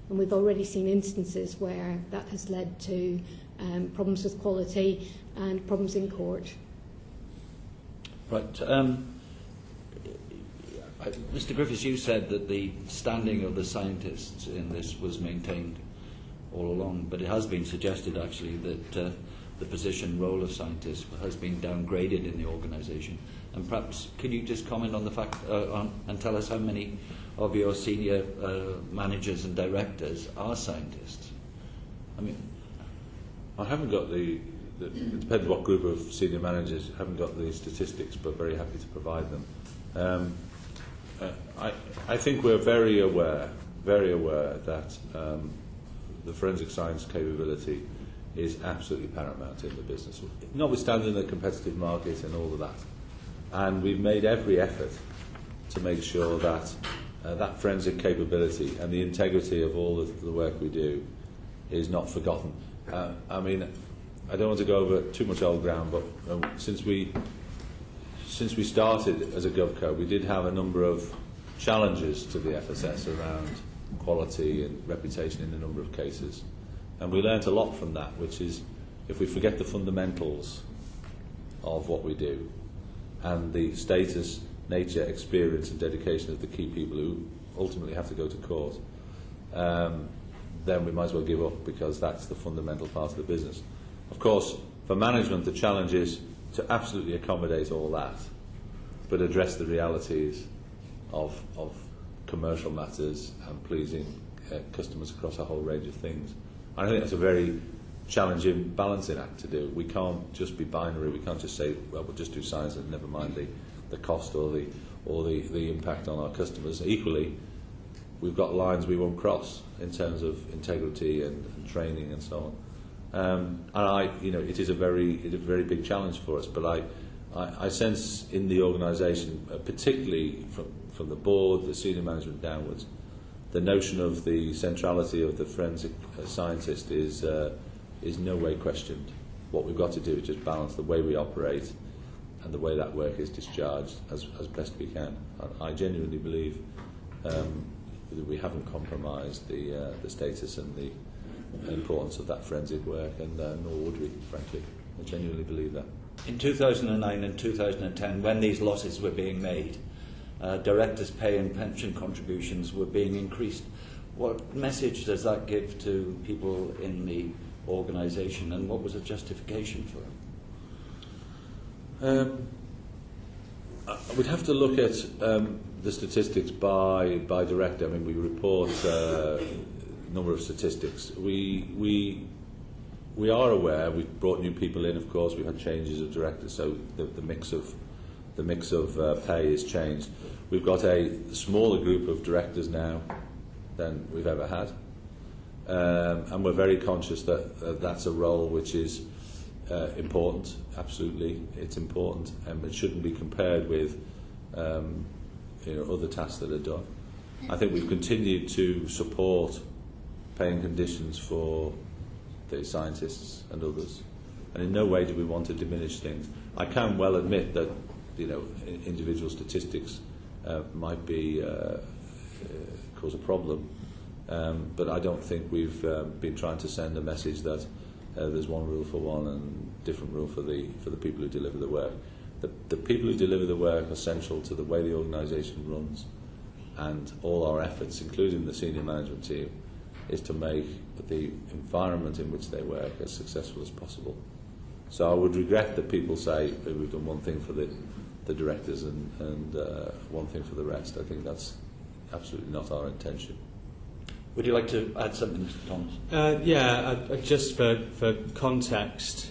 And we've already seen instances where that has led to problems with quality and problems in court. Right. Mr. Griffiths, you said that the standing of the scientists in this was maintained all along, but it has been suggested actually that the position role of scientists has been downgraded in the organisation. And perhaps can you just comment on the fact and tell us how many of your senior managers and directors are scientists? I mean, I haven't got it depends what group of senior managers, I haven't got the statistics, but very happy to provide them. I think we're very aware that the forensic science capability is absolutely paramount in the business, notwithstanding the competitive market and all of that. And we've made every effort to make sure that that forensic capability and the integrity of all of the work we do is not forgotten. I mean, I don't want to go over too much old ground, but since we started as a GovCo, we did have a number of challenges to the FSS around quality and reputation in a number of cases. And we learnt a lot from that, which is if we forget the fundamentals of what we do and the status, nature, experience and dedication of the key people who ultimately have to go to court, then we might as well give up, because that's the fundamental part of the business. Of course, for management, the challenge is to absolutely accommodate all that, but address the realities of commercial matters and pleasing customers across a whole range of things. I think that's a very challenging balancing act to do. We can't just be binary. We can't just say, well, we'll just do science and never mind the cost or the impact on our customers. Equally, we've got lines we won't cross in terms of integrity and training and so on. And it is a very big challenge for us. But I sense in the organisation, particularly from the board, the senior management downwards, the notion of the centrality of the forensic scientist is no way questioned. What we've got to do is just balance the way we operate and the way that work is discharged as best we can. I genuinely believe that we haven't compromised the status and the importance of that forensic work, and nor would we, frankly. I genuinely believe that. In 2009 and 2010, when these losses were being made, directors' pay and pension contributions were being increased. What message does that give to people in the organisation, and what was the justification for it? We'd have to look at the statistics by director. I mean, we report a number of statistics. We are aware. We've brought new people in. Of course, we've had changes of directors, so the mix of pay has changed. We've got a smaller group of directors now than we've ever had, and we're very conscious that that's a role which is important. Absolutely, it's important, and it shouldn't be compared with other tasks that are done. I think we've continued to support paying conditions for the scientists and others, and in no way do we want to diminish things. I can well admit that individual statistics might be cause a problem, but I don't think we've been trying to send a message that there's one rule for one and different rule for the people who deliver the work. The people who deliver the work are central to the way the organisation runs, and all our efforts, including the senior management team, is to make the environment in which they work as successful as possible. So I would regret that people say that we've done one thing for the directors and one thing for the rest. I think that's absolutely not our intention. Would you like to add something, Mr. Thomas? Just for context,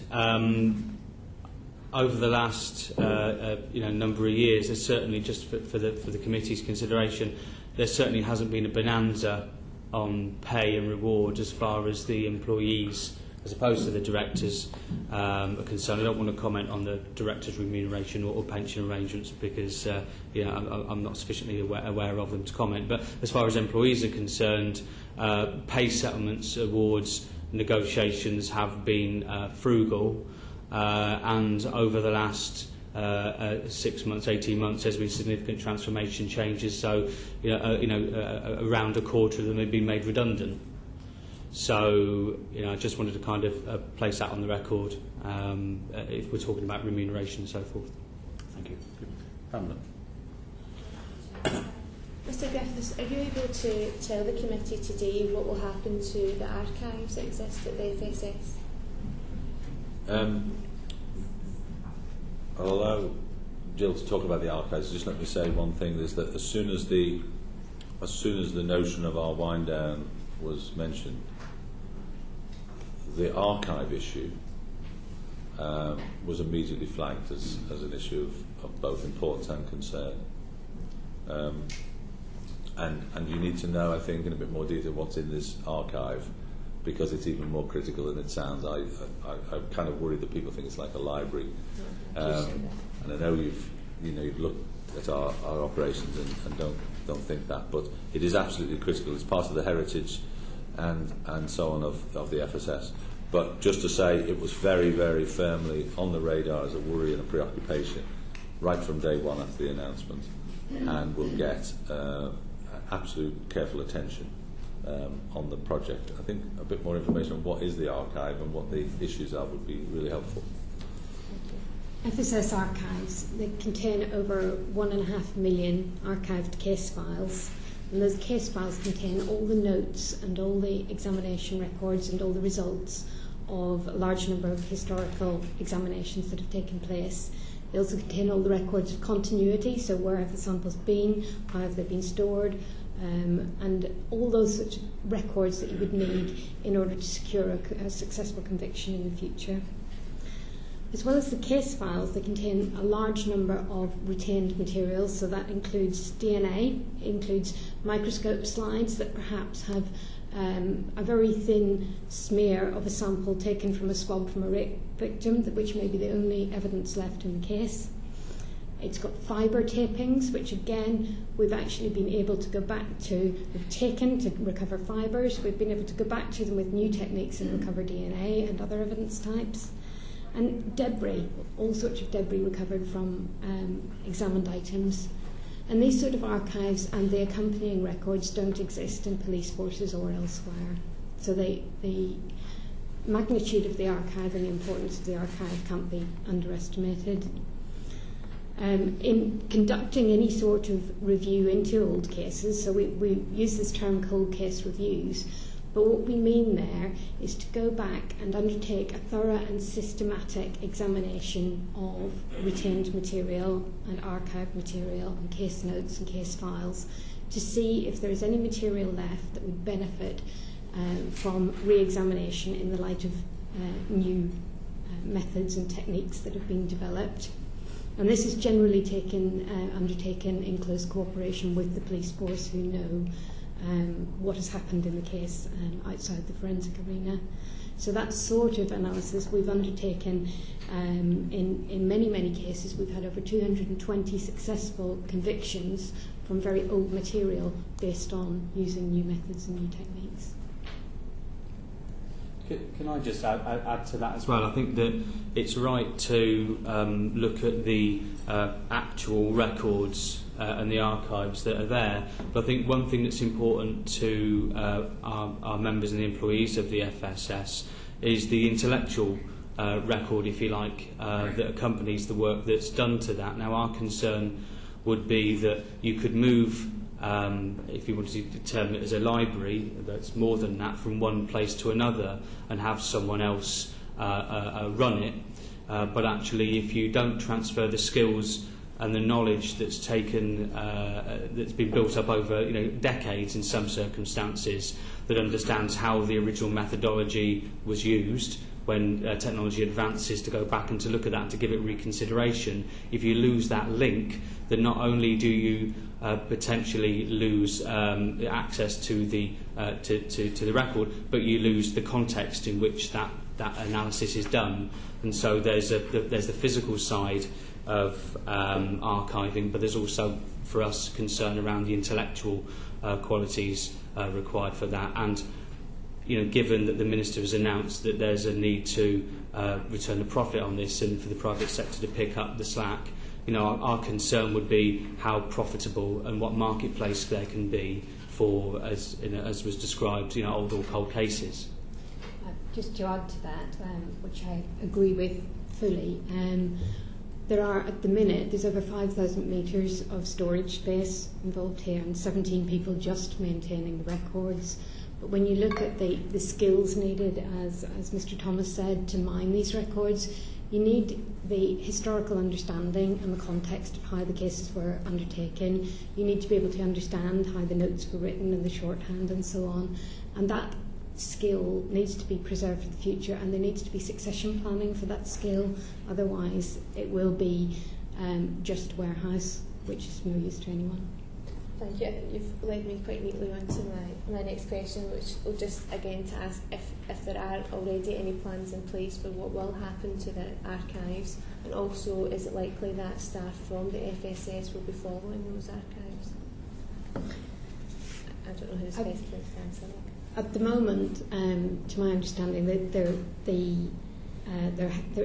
over the last number of years, there's certainly, just for the committee's consideration, there certainly hasn't been a bonanza on pay and reward as far as the employees, as opposed to the directors, are concerned. I don't want to comment on the directors' remuneration or pension arrangements because I'm not sufficiently aware of them to comment. But as far as employees are concerned, pay settlements, awards, negotiations have been frugal, and over the last 6 months, 18 months, there's been significant transformation changes. So, around a quarter of them have been made redundant. So, I just wanted to kind of place that on the record if we're talking about remuneration and so forth. Thank you. Pamela. Mr Griffiths, are you able to tell the committee today what will happen to the archives that exist at the FSS? I'll allow Jill to talk about the archives. Just let me say one thing: is that as soon as the notion of our wind down was mentioned, the archive issue was immediately flagged as an issue of both importance and concern. And you need to know, I think, in a bit more detail what's in this archive, because it's even more critical than it sounds. I'm kind of worried that people think it's like a library. And I know you've looked at our operations and don't think that, but it is absolutely critical. It's part of the heritage and so on of the FSS. But just to say, it was very, very firmly on the radar as a worry and a preoccupation right from day one after the announcement, and will get absolute careful attention on the project. I think a bit more information on what is the archive and what the issues are would be really helpful. FSS archives, they contain over 1.5 million archived case files, and those case files contain all the notes and all the examination records and all the results of a large number of historical examinations that have taken place. They also contain all the records of continuity, so where have the samples been, how have they been stored, and all those such records that you would need in order to secure a successful conviction in the future. As well as the case files, they contain a large number of retained materials, so that includes DNA, includes microscope slides that perhaps have a very thin smear of a sample taken from a swab from a rape victim, which may be the only evidence left in the case. It's got fibre tapings, which again we've actually been able to go back to. We've taken to recover fibres. We've been able to go back to them with new techniques and recover DNA and other evidence types. And debris, all sorts of debris recovered from examined items. And these sort of archives and the accompanying records don't exist in police forces or elsewhere. So the magnitude of the archive and the importance of the archive can't be underestimated. In conducting any sort of review into old cases, so we use this term cold case reviews, but what we mean there is to go back and undertake a thorough and systematic examination of retained material and archived material and case notes and case files to see if there is any material left that would benefit from re-examination in the light of new methods and techniques that have been developed. And this is generally undertaken in close cooperation with the police force, who know what has happened in the case outside the forensic arena. So that sort of analysis we've undertaken in many, many cases. We've had over 220 successful convictions from very old material based on using new methods and new techniques. Can I just add to that as well? I think that it's right to look at the actual records and the archives that are there. But I think one thing that's important to our members and the employees of the FSS is the intellectual record, if you like, that accompanies the work that's done to that. Now, our concern would be that you could move, if you wanted to determine it as a library, that's more than that, from one place to another and have someone else run it. But actually, if you don't transfer the skills and the knowledge that's taken, that's been built up over decades in some circumstances, that understands how the original methodology was used when technology advances, to go back and to look at that and to give it reconsideration. If you lose that link, then not only do you potentially lose access to the record, but you lose the context in which that analysis is done. And so there's the physical side of archiving, but there's also, for us, concern around the intellectual qualities required for that. And given that the Minister has announced that there's a need to return a profit on this and for the private sector to pick up the slack, our concern would be how profitable and what marketplace there can be for, as was described, old or cold cases. Just to add to that, which I agree with fully, there are, at the minute, there's over 5,000 metres of storage space involved here and 17 people just maintaining the records. But when you look at the skills needed, as Mr. Thomas said, to mine these records, you need the historical understanding and the context of how the cases were undertaken. You need to be able to understand how the notes were written and the shorthand and so on. And that skill needs to be preserved for the future, and there needs to be succession planning for that skill. Otherwise, it will be just warehouse, which is no use to anyone. Thank you. I think you've led me quite neatly on to my next question, which will just again to ask if there are already any plans in place for what will happen to the archives, and also is it likely that staff from the FSS will be following those archives? I don't know who's best placed to answer that. At the moment, To my understanding, there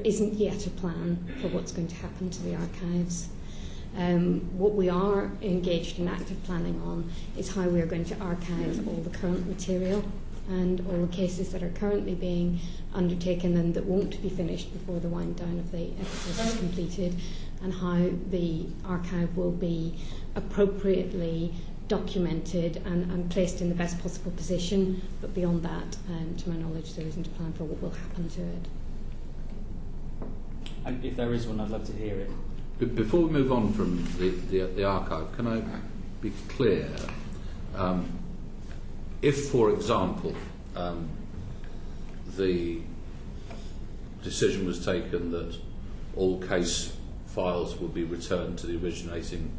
isn't yet a plan for what's going to happen to the archives. What we are engaged in active planning on is how we are going to archive all the current material and all the cases that are currently being undertaken and that won't be finished before the wind down of the FSS is completed, and how the archive will be appropriately documented and placed in the best possible position. But beyond that, to my knowledge, there isn't a plan for what will happen to it. And if there is one, I'd love to hear it. Before we move on from the archive, can I be clear? If, for example, the decision was taken that all case files would be returned to the originating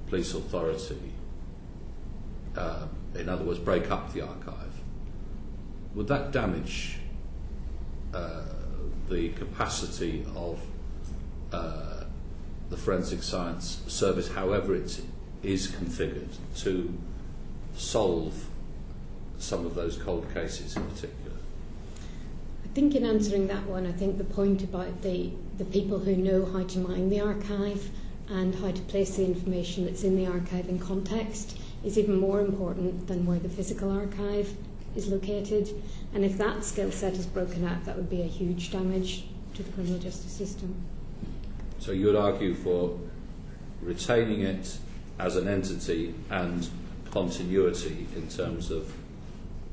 police authority, in other words, break up the archive, would that damage the capacity of the Forensic Science Service, however it is configured, to solve some of those cold cases in particular? I think in answering that one, I think the point about the people who know how to mine the archive and how to place the information that's in the archive in context is even more important than where the physical archive is located. And if that skill set is broken up, that would be a huge damage to the criminal justice system. So you would argue for retaining it as an entity and continuity in terms of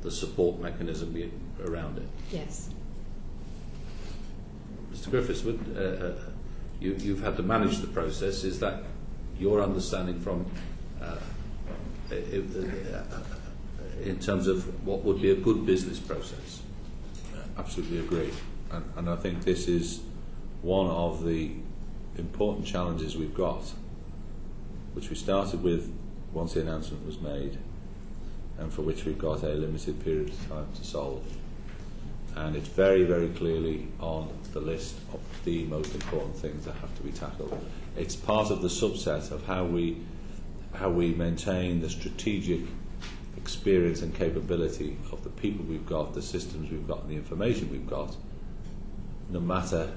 the support mechanism around it? Yes. Mr. Griffiths, you've had to manage the process. Is that your understanding from in terms of what would be a good business process? Absolutely agree. And I think this is one of the important challenges we've got, which we started with once the announcement was made, and for which we've got a limited period of time to solve. And it's very, very clearly on the list of the most important things that have to be tackled. It's part of the subset of how we maintain the strategic experience and capability of the people we've got, the systems we've got, and the information we've got, no matter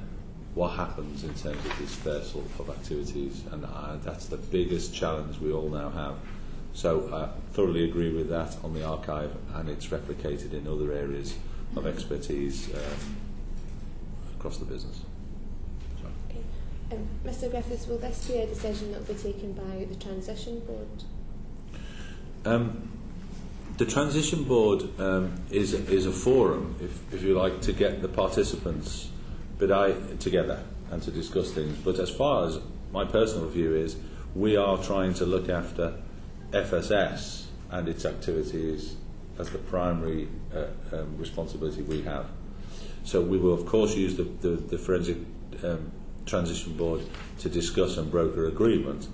what happens in terms of dispersal of activities. And that's the biggest challenge we all now have. So I thoroughly agree with that on the archive, and it's replicated in other areas of expertise across the business. Okay. Mr. Griffiths, will this be a decision that will be taken by the Transition Board? The Transition Board is a forum, if you like, to get the participants together and to discuss things. But as far as my personal view is, we are trying to look after FSS and its activities as the primary responsibility we have. So we will of course use the Forensic Transition Board to discuss and broker agreement,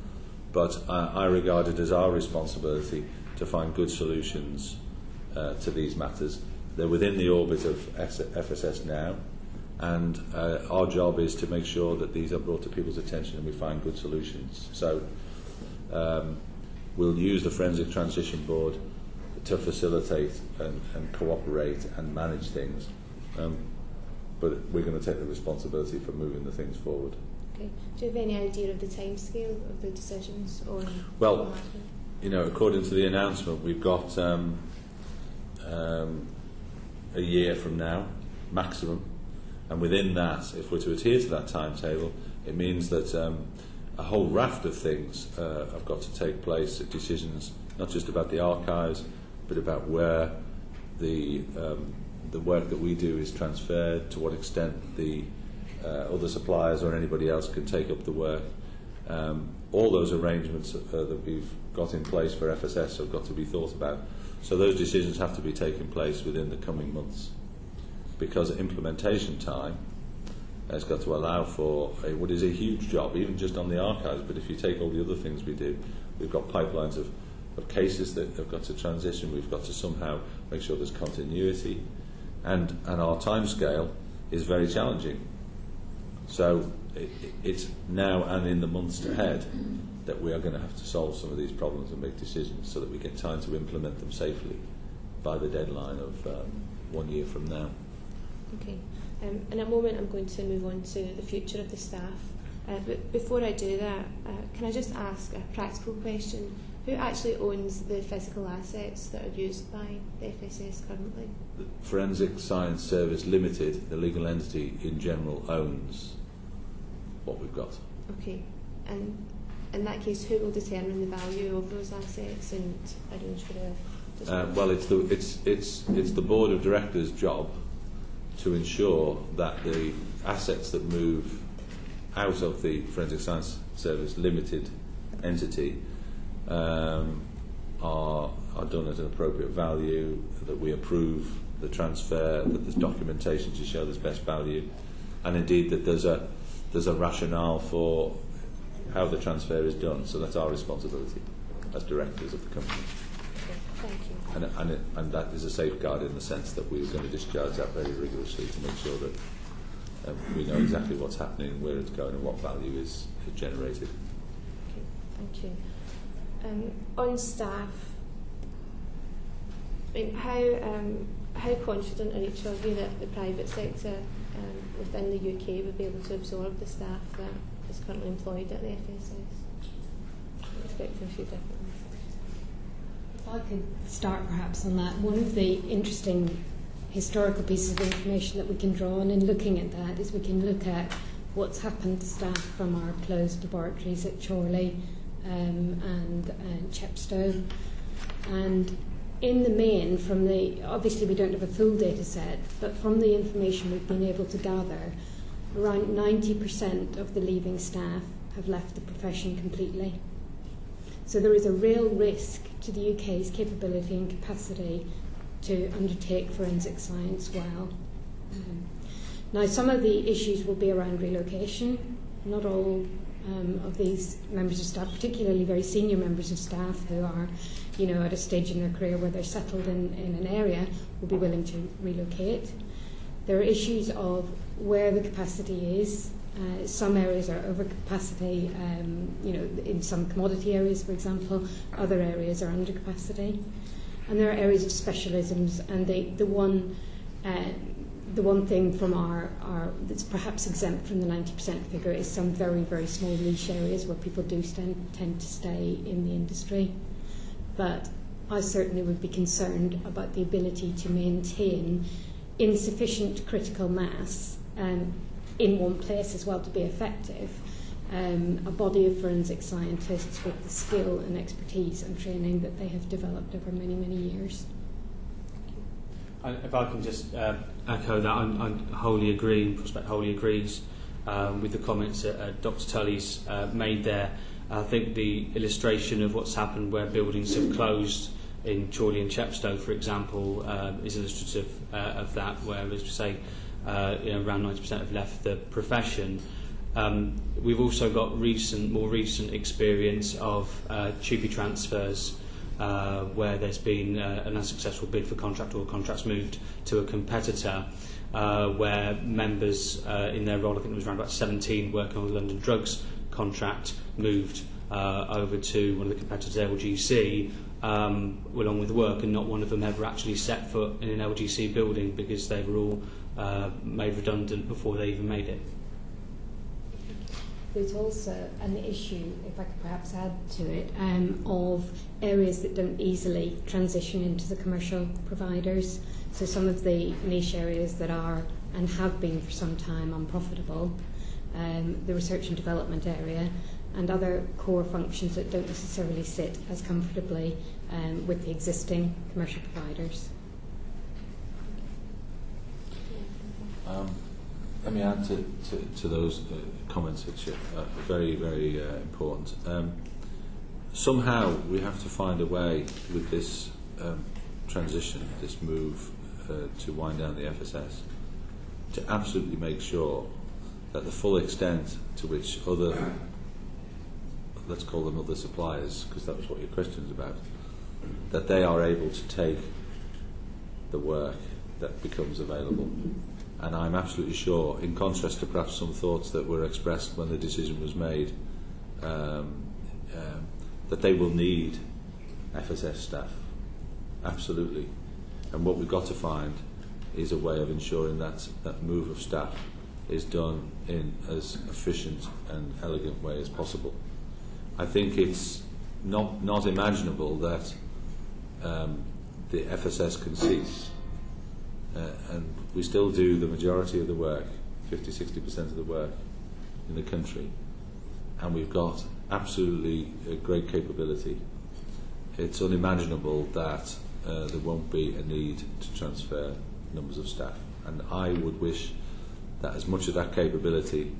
but I regard it as our responsibility to find good solutions to these matters. They're within the orbit of FSS now, and our job is to make sure that these are brought to people's attention and we find good solutions. So we'll use the Forensic Transition Board to facilitate and cooperate and manage things, but we're going to take the responsibility for moving the things forward. Okay. Do you have any idea of the timescale of the decisions? Or well, according to the announcement, we've got a year from now, maximum, and within that, if we're to adhere to that timetable, it means that a whole raft of things have got to take place, decisions not just about the archives, but about where the work that we do is transferred, to what extent the other suppliers or anybody else can take up the work. All those arrangements that we've got in place for FSS have got to be thought about. So those decisions have to be taking place within the coming months, because implementation time It's got to allow for what is a huge job, even just on the archives. But if you take all the other things we do, we've got pipelines of cases that have got to transition. We've got to somehow make sure there's continuity, and our timescale is very challenging. So it's now and in the months ahead that we are going to have to solve some of these problems and make decisions so that we get time to implement them safely by the deadline of 1 year from now. Okay. In a moment, I'm going to move on to the future of the staff. But before I do that, can I just ask a practical question? Who actually owns the physical assets that are used by the FSS currently? The Forensic Science Service Limited, the legal entity in general, owns what we've got. Okay. And in that case, who will determine the value of those assets and arrange for a... Well, it's the board of directors' job to ensure that the assets that move out of the Forensic Science Service Limited entity are done at an appropriate value, that we approve the transfer, that there's documentation to show there's best value, and indeed that there's a rationale for how the transfer is done. So that's our responsibility as directors of the company. Thank you. And that is a safeguard in the sense that we're going to discharge that very rigorously to make sure that we know exactly what's happening, where it's going, and what value is generated. Okay, thank you. On staff, I mean, how confident are each of you that the private sector within the UK would be able to absorb the staff that is currently employed at the FSS? I'm expecting a few different ones. If I could start perhaps on that, one of the interesting historical pieces of information that we can draw on in looking at that is we can look at what's happened to staff from our closed laboratories at Chorley and Chepstow. And in the main, obviously we don't have a full data set, but from the information we've been able to gather, around 90% of the leaving staff have left the profession completely. So there is a real risk to the UK's capability and capacity to undertake forensic science well. Now, some of the issues will be around relocation. Not all of these members of staff, particularly very senior members of staff who are, at a stage in their career where they're settled in an area, will be willing to relocate. There are issues of where the capacity is. Some areas are over capacity, in some commodity areas, for example. Other areas are under capacity. And there are areas of specialisms, and the one thing from our that's perhaps exempt from the 90% figure is some very, very small niche areas where people do tend to stay in the industry. But I certainly would be concerned about the ability to maintain insufficient critical mass in one place as well to be effective, a body of forensic scientists with the skill and expertise and training that they have developed over many, many years. If I can just echo that, I wholly agree, and Prospect wholly agrees with the comments that Dr. Tully's made there. I think the illustration of what's happened where buildings have closed in Chorley and Chepstow, for example, is illustrative of that, where, as we say, around 90% have left the profession. We've also got more recent experience of TUPE transfers where there's been an unsuccessful bid for contract or contracts moved to a competitor where members in their role, I think it was around about 17 working on the London Drugs contract, moved over to one of the competitors, LGC, along with work, and not one of them ever actually set foot in an LGC building because they were all made redundant before they even made it. There's also an issue, if I could perhaps add to it, of areas that don't easily transition into the commercial providers. So some of the niche areas that are and have been for some time unprofitable, the research and development area, and other core functions that don't necessarily sit as comfortably with the existing commercial providers. Let me add to those comments, which are very, very important. Somehow we have to find a way with this transition, this move to wind down the FSS, to absolutely make sure that the full extent to which other, let's call them other suppliers, because that was what your question is about, that they are able to take the work that becomes available. And I'm absolutely sure, in contrast to perhaps some thoughts that were expressed when the decision was made, that they will need FSS staff, absolutely. And what we've got to find is a way of ensuring that that move of staff is done in as efficient and elegant way as possible. I think it's not imaginable that the FSS can cease, and we still do the majority of the work, 50-60% of the work in the country, and we've got absolutely a great capability. It's unimaginable that there won't be a need to transfer numbers of staff, and I would wish that as much of that capability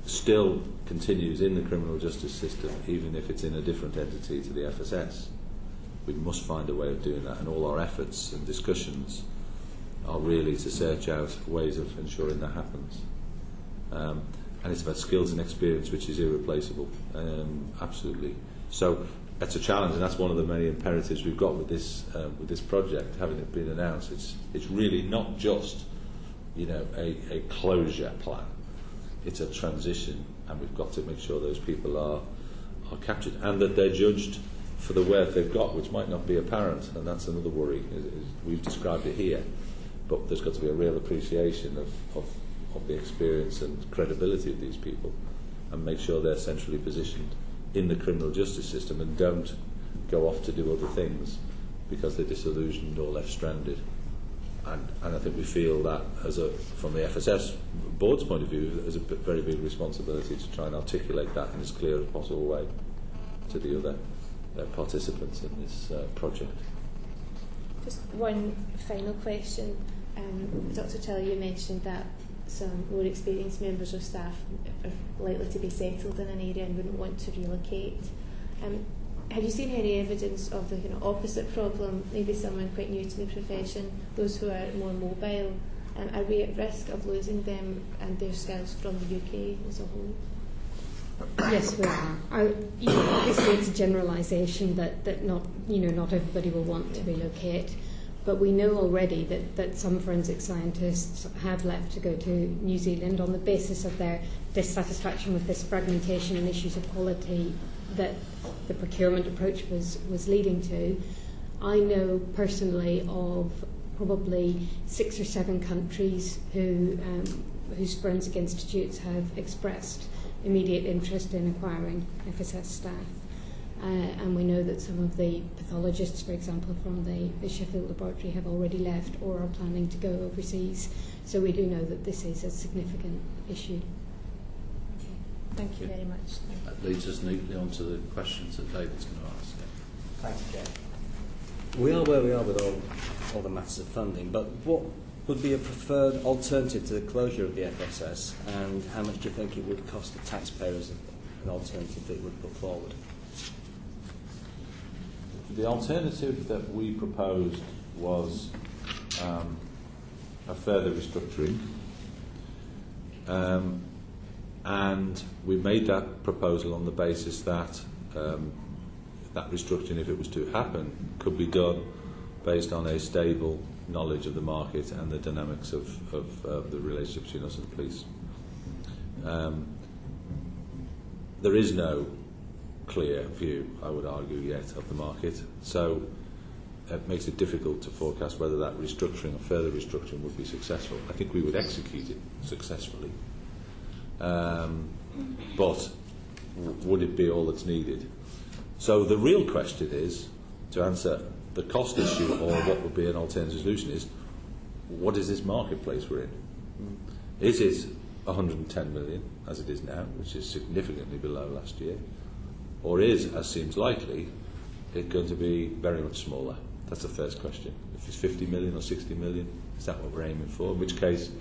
still continues in the criminal justice system, even if it's in a different entity to the FSS. We must find a way of doing that, and all our efforts and discussions are really to search out ways of ensuring that happens. And it's about skills and experience, which is irreplaceable, absolutely. So that's a challenge, and that's one of the many imperatives we've got with this project, having it been announced. It's really not just, a closure plan. It's a transition, and we've got to make sure those people are captured and that they're judged for the work they've got, which might not be apparent, and that's another worry. We've described it here, but there's got to be a real appreciation of the experience and credibility of these people, and make sure they're centrally positioned in the criminal justice system and don't go off to do other things because they're disillusioned or left stranded. And I think we feel that, from the FSS board's point of view, there's a very big responsibility to try and articulate that in as clear as possible way to the other participants in this project. Just one final question. Dr. Tiller, you mentioned that some more experienced members of staff are likely to be settled in an area and wouldn't want to relocate. Have you seen any evidence of the opposite problem? Maybe someone quite new to the profession, those who are more mobile, are we at risk of losing them and their skills from the UK as a whole? Yes, we are. Obviously, it's a generalisation that not everybody will want to relocate, but we know already that some forensic scientists have left to go to New Zealand on the basis of their dissatisfaction with this fragmentation and issues of quality that the procurement approach was leading to. I know personally of probably 6 or 7 countries whose forensic institutes have expressed immediate interest in acquiring FSS staff. And we know that some of the pathologists, for example, from the Sheffield laboratory have already left or are planning to go overseas. So we do know that this is a significant issue. Thank you very much. That leads us neatly on to the questions that David's going to ask. Thanks, Chair. We are where we are with all the matters of funding, but what would be a preferred alternative to the closure of the FSS, and how much do you think it would cost the taxpayers an alternative that it would put forward? The alternative that we proposed was a further restructuring, and we made that proposal on the basis that that restructuring, if it was to happen, could be done based on a stable knowledge of the market and the dynamics of the relationship between us and the police. There is no clear view, I would argue, yet of the market, so it makes it difficult to forecast whether that restructuring or further restructuring would be successful. I think we would execute it successfully, but would it be all that's needed? So the real question is, to answer the cost issue or what would be an alternative solution, is what is this marketplace we're in? Is it 110 million as it is now, which is significantly below last year, or is, as seems likely, it going to be very much smaller? That's the first question. If it's 50 million or 60 million, is that what we're aiming for? In which case,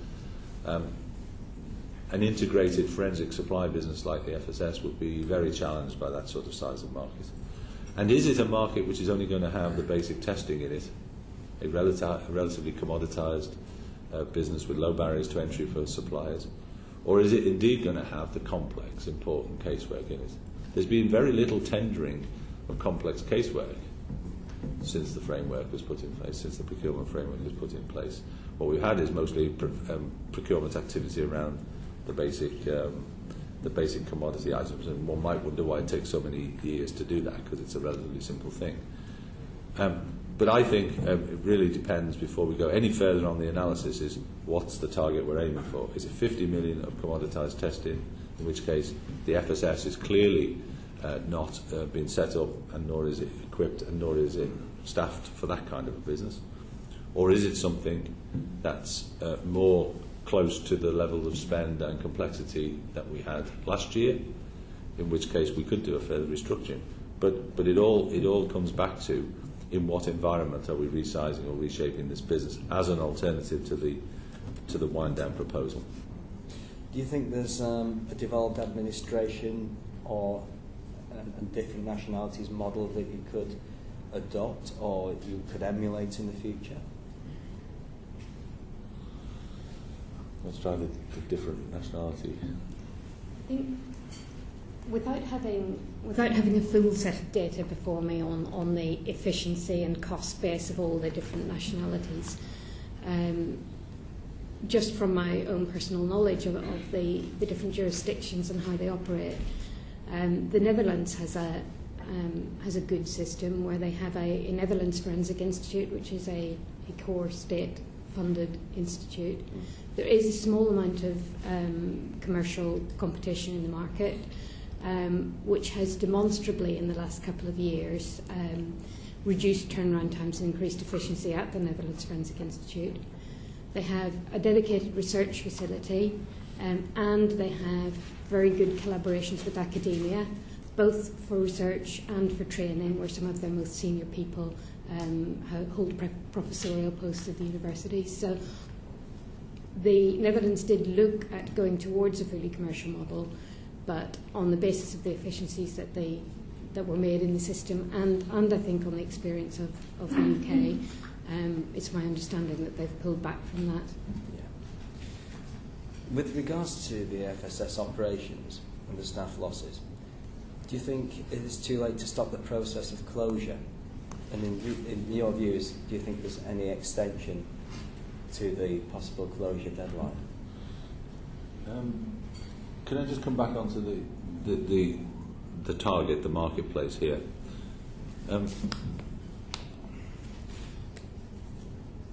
an integrated forensic supply business like the FSS would be very challenged by that sort of size of market. And is it a market which is only going to have the basic testing in it, a relatively commoditised business with low barriers to entry for suppliers, Or is it indeed going to have the complex, important casework in it? There's been very little tendering of complex casework since the framework was put in place, since the procurement framework was put in place. What we've had is mostly procurement activity around the basic commodity items, and one might wonder why it takes so many years to do that, because it's a relatively simple thing. But I think it really depends, before we go any further on the analysis, is what's the target we're aiming for? Is it 50 million of commoditised testing, in which case the FSS is clearly not been set up, and nor is it equipped, and nor is it staffed for that kind of a business? Or is it something that's more close to the level of spend and complexity that we had last year, in which case we could do a further restructuring? But it all comes back to, in what environment are we resizing or reshaping this business as an alternative to the wind down proposal? Do you think there's a devolved administration or a different nationalities model that you could adopt or you could emulate in the future? Let's try the different nationality. I think without having a full set of data before me on the efficiency and cost base of all the different nationalities, just from my own personal knowledge of the different jurisdictions and how they operate, the Netherlands has a good system where they have a Netherlands Forensic Institute, which is a core state-funded institute. There is a small amount of commercial competition in the market, which has demonstrably in the last couple of years reduced turnaround times and increased efficiency at the Netherlands Forensic Institute. They have a dedicated research facility, and they have very good collaborations with academia, both for research and for training, where some of their most senior people hold professorial posts at the universities. So the Netherlands did look at going towards a fully commercial model, but on the basis of the efficiencies that were made in the system, and I think on the experience of the UK, it's my understanding that they've pulled back from that. Yeah. With regards to the FSS operations and the staff losses, do you think it is too late to stop the process of closure? And in your views, do you think there's any extension to the possible closure deadline? Can I just come back onto the target, the marketplace here?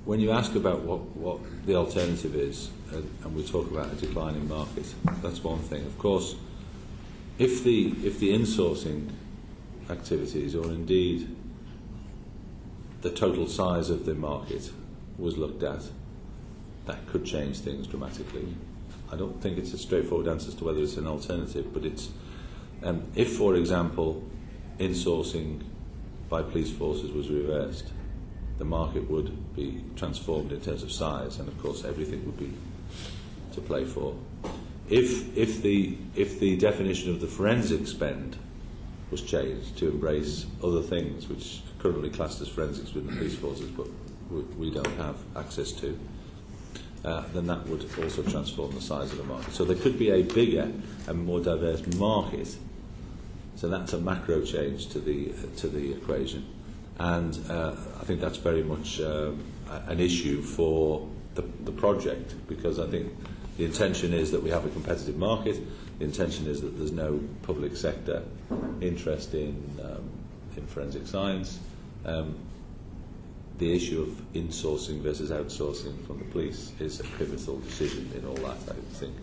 When you ask about what the alternative is, and we talk about a declining market, that's one thing. Of course, if the insourcing activities, or indeed the total size of the market, was looked at, that could change things dramatically. I don't think it's a straightforward answer as to whether it's an alternative, but it's if, for example, insourcing by police forces was reversed, the market would be transformed in terms of size, and of course everything would be to play for. If the definition of the forensic spend was changed to embrace other things which are currently classed as forensics within the police forces, but we don't have access to, then that would also transform the size of the market. So there could be a bigger and more diverse market. So that's a macro change to the equation, and I think that's very much an issue for the project, because I think the intention is that we have a competitive market. The intention is that there's no public sector interest in forensic science. The issue of insourcing versus outsourcing from the police is a pivotal decision in all that. I think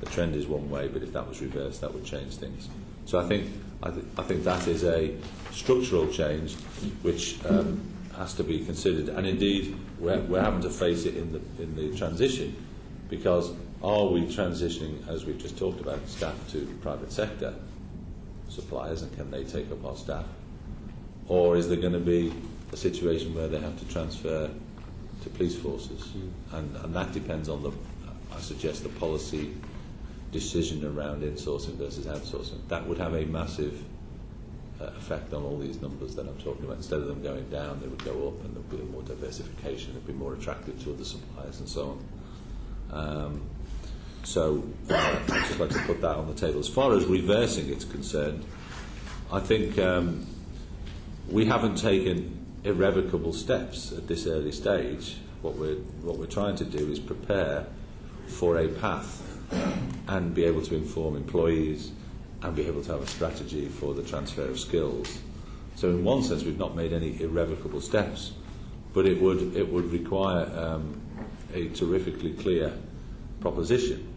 the trend is one way, but if that was reversed, that would change things. So I think that is a structural change which has to be considered, and indeed we're having to face it in the transition, because are we transitioning, as we've just talked about, staff to private sector suppliers, and can they take up our staff, or is there going to be a situation where they have to transfer to police forces, and that depends on I suggest the policy decision around insourcing versus outsourcing. That would have a massive effect on all these numbers that I'm talking about. Instead of them going down, they would go up, and there would be more diversification, it would be more attractive to other suppliers and so on. So I'd just like to put that on the table. As far as reversing it's concerned, I think we haven't taken irrevocable steps at this early stage. What we're trying to do is prepare for a path and be able to inform employees and be able to have a strategy for the transfer of skills. So in one sense we've not made any irrevocable steps, but it would require a terrifically clear proposition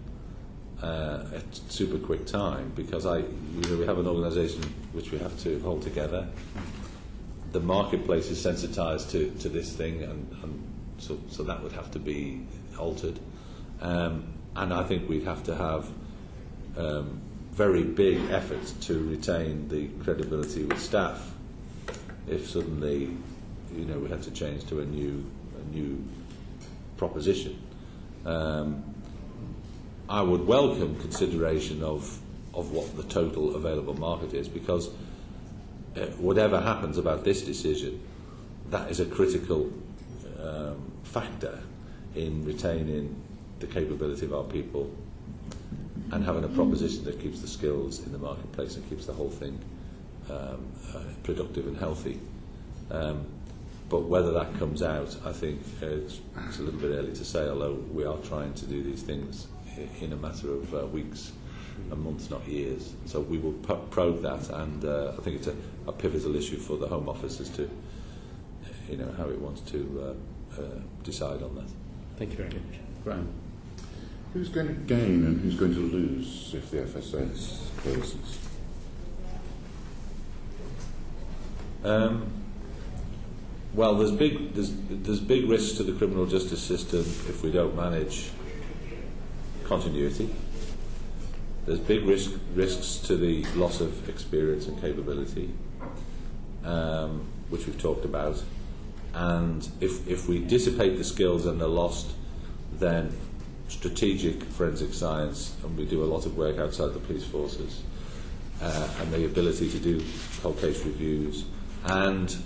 at super quick time, because we have an organisation which we have to hold together. The marketplace is sensitised to this thing, and so that would have to be altered. And I think we'd have to have very big efforts to retain the credibility with staff if suddenly we had to change to a new proposition. I would welcome consideration of what the total available market is, because whatever happens about this decision, that is a critical factor in retaining the capability of our people and having a proposition that keeps the skills in the marketplace and keeps the whole thing productive and healthy. But whether that comes out, I think it's a little bit early to say, although we are trying to do these things in a matter of weeks and months, not years. So we will probe that, and I think it's a pivotal issue for the Home Office as to how it wants to decide on that. Thank you very much. Graham. Who's going to gain and who's going to lose if the FSS closes? Well, there's big risks to the criminal justice system if we don't manage continuity. There's big risks to the loss of experience and capability, which we've talked about. And if we dissipate the skills and they're lost, then strategic forensic science, and we do a lot of work outside the police forces, and the ability to do whole case reviews and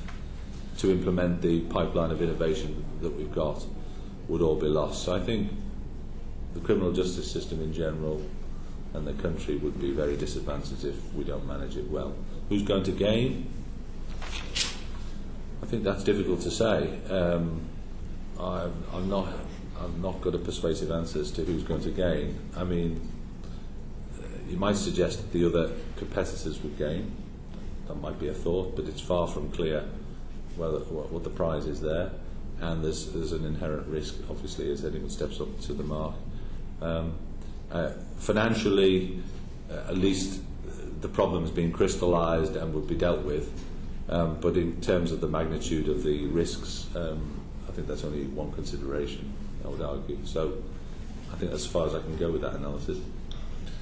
to implement the pipeline of innovation that we've got, would all be lost. So I think the criminal justice system in general and the country would be very disadvantaged if we don't manage it well. Who's going to gain? I think that's difficult to say. I'm not got a persuasive answer as to who's going to gain. I mean, you might suggest that the other competitors would gain. That might be a thought, but it's far from clear what the prize is there. And there's an inherent risk, obviously, as anyone steps up to the mark. Financially, at least the problem has been crystallised and would be dealt with. But in terms of the magnitude of the risks, I think that's only one consideration, I would argue. So I think that's as far as I can go with that analysis.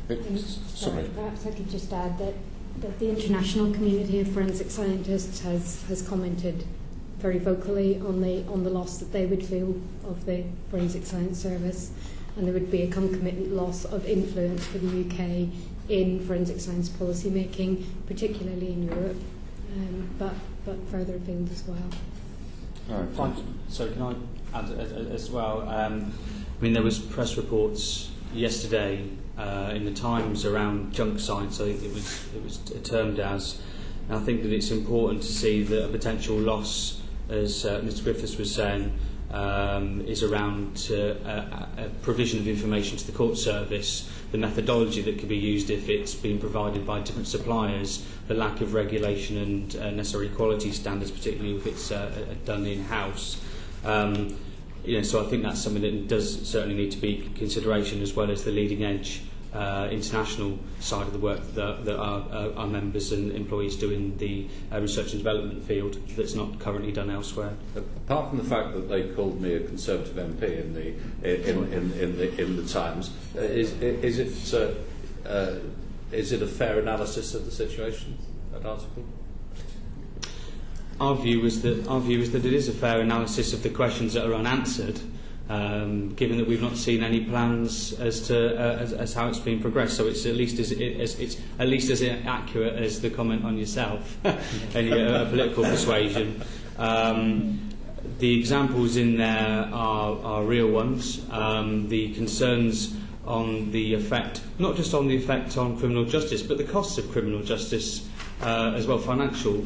Perhaps I could just add that the international community of forensic scientists has commented very vocally on the loss that they would feel of the Forensic Science Service, and there would be a concomitant loss of influence for the UK in forensic science policy making, particularly in Europe, but further afield as well. So can I add as well? I mean, there was press reports yesterday in the Times around junk science. I think it was termed as. And I think that it's important to see that a potential loss, as Mr. Griffiths was saying, is around a provision of information to the court service, the methodology that could be used if it's been provided by different suppliers, the lack of regulation and necessary quality standards, particularly if it's done in-house. So I think that's something that does certainly need to be consideration, as well as the leading edge international side of the work that our members and employees do in the research and development field that's not currently done elsewhere. Apart from the fact that they called me a Conservative MP in the Times, is it a fair analysis of the situation, that article? Our view is that it is a fair analysis of the questions that are unanswered, given that we've not seen any plans as to as how it's been progressed. So it's at least as accurate as the comment on yourself and your political persuasion. The examples in there are real ones. The concerns on the effect, not just on the effect on criminal justice, but the costs of criminal justice as well, financial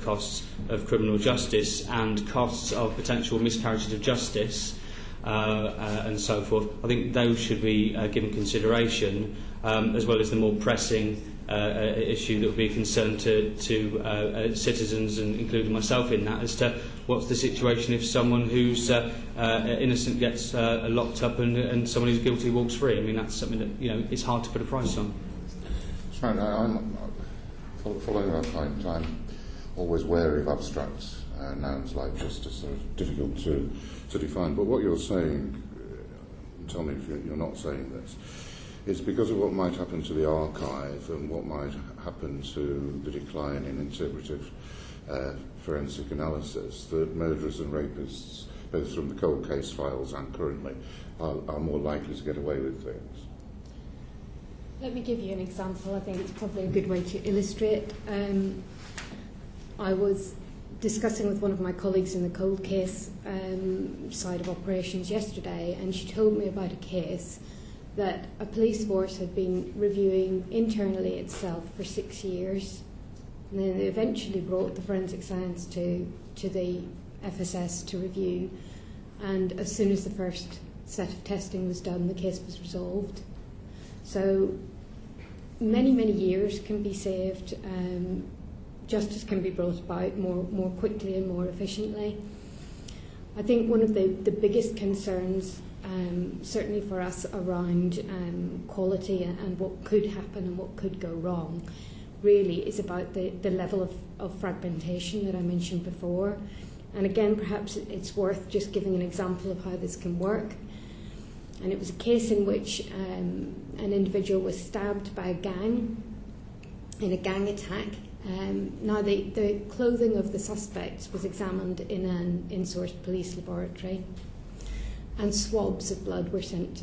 costs of criminal justice and costs of potential miscarriages of justice and so forth. I think those should be given consideration, as well as the more pressing issue that would be a concern to citizens, and including myself in that, as to what's the situation if someone who's innocent gets locked up and someone who's guilty walks free. I mean, that's something that, you know, it's hard to put a price on. Right, I'm following our point. I'm always wary of abstract nouns like justice. They're difficult to define. But what you're saying, tell me if you're not saying this, is because of what might happen to the archive and what might happen to the decline in interpretive forensic analysis, that murderers and rapists, both from the cold case files and currently, are more likely to get away with things. Let me give you an example. I think it's probably a good way to illustrate. I was discussing with one of my colleagues in the cold case side of operations yesterday, and she told me about a case that a police force had been reviewing internally itself for 6 years, and then they eventually brought the forensic science to the FSS to review, and as soon as the first set of testing was done, the case was resolved. So many years can be saved, justice can be brought about more quickly and more efficiently. I think one of the biggest concerns, certainly for us, around quality and what could happen and what could go wrong, really is about the level of fragmentation that I mentioned before. And again, perhaps it's worth just giving an example of how this can work. And it was a case in which an individual was stabbed by a gang in a gang attack. Now, the clothing of the suspects was examined in an in-source police laboratory, and swabs of blood were sent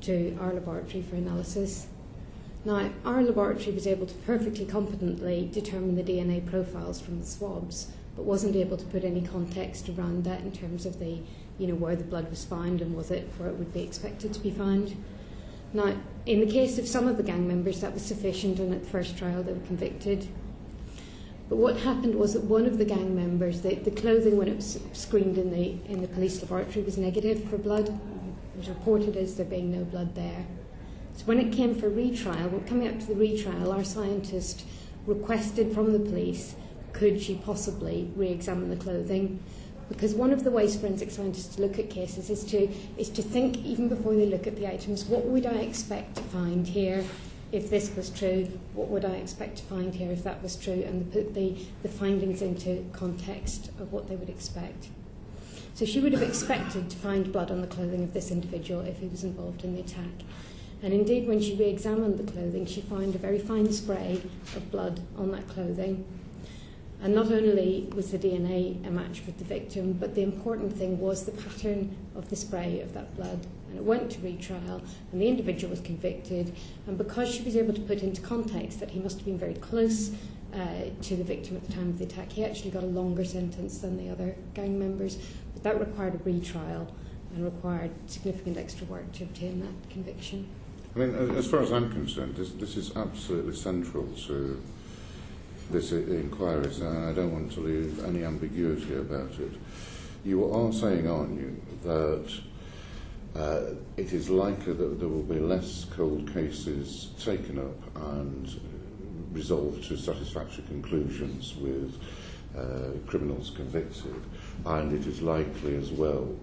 to our laboratory for analysis. Now, our laboratory was able to perfectly competently determine the DNA profiles from the swabs, but wasn't able to put any context around that in terms of the, you know, where the blood was found and was it where it would be expected to be found. Now, in the case of some of the gang members, that was sufficient, and at the first trial they were convicted. But what happened was that one of the gang members, the clothing when it was screened in the police laboratory was negative for blood. It was reported as there being no blood there. So when it came for retrial, coming up to the retrial, our scientist requested from the police, could she possibly re-examine the clothing? Because one of the ways forensic scientists to look at cases is to think, even before they look at the items, what would I expect to find here if this was true? What would I expect to find here if that was true? And put the findings into context of what they would expect. So she would have expected to find blood on the clothing of this individual if he was involved in the attack. And indeed, when she re-examined the clothing, she found a very fine spray of blood on that clothing. And not only was the DNA a match with the victim, but the important thing was the pattern of the spray of that blood. And it went to retrial, and the individual was convicted. And because she was able to put into context that he must have been very close to the victim at the time of the attack, he actually got a longer sentence than the other gang members. But that required a retrial and required significant extra work to obtain that conviction. I mean, as far as I'm concerned, this is absolutely central to this inquiry, and I don't want to leave any ambiguity about it. You are saying, aren't you, that it is likely that there will be less cold cases taken up and resolved to satisfactory conclusions with criminals convicted, and it is likely as well,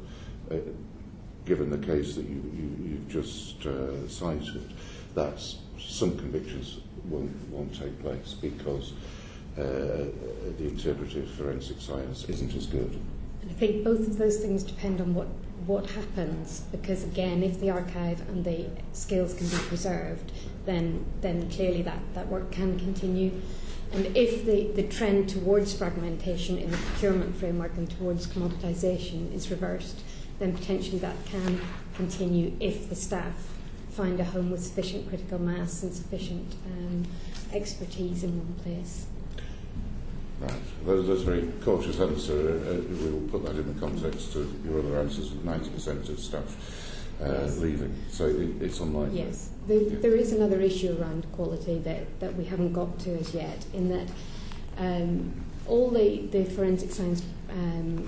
given the case that you've just cited, that some convictions won't take place because the interpretive forensic science isn't as good. And I think both of those things depend on what happens, because again, if the archive and the skills can be preserved, then clearly that work can continue. And if the trend towards fragmentation in the procurement framework and towards commoditisation is reversed, then potentially that can continue if the staff find a home with sufficient critical mass and sufficient expertise in one place. Right. That's a very cautious answer. We will put that in the context of your other answers. 90% of staff leaving. So it's unlikely. Yes. There is another issue around quality that we haven't got to as yet, in that all the forensic science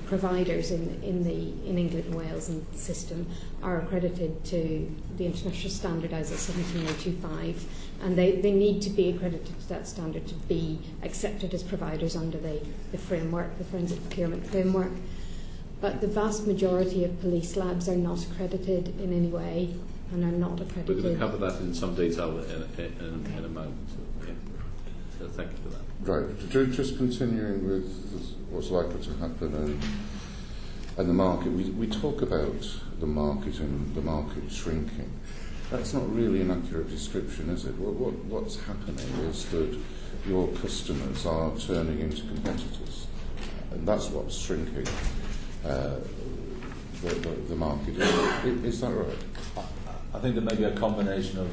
providers in England and Wales and the system are accredited to the international standard ISO 17025, and they need to be accredited to that standard to be accepted as providers under the framework, the forensic procurement framework. But the vast majority of police labs are not accredited in any way and are not accredited. We're going to cover that in some detail in a moment. So, yeah. So thank you for that. Right. Just continuing with what's likely to happen and the market. We talk about the market and the market shrinking. That's not really an accurate description, is it? What's happening is that your customers are turning into competitors, and that's what's shrinking the market. Is that right? I think there may be a combination of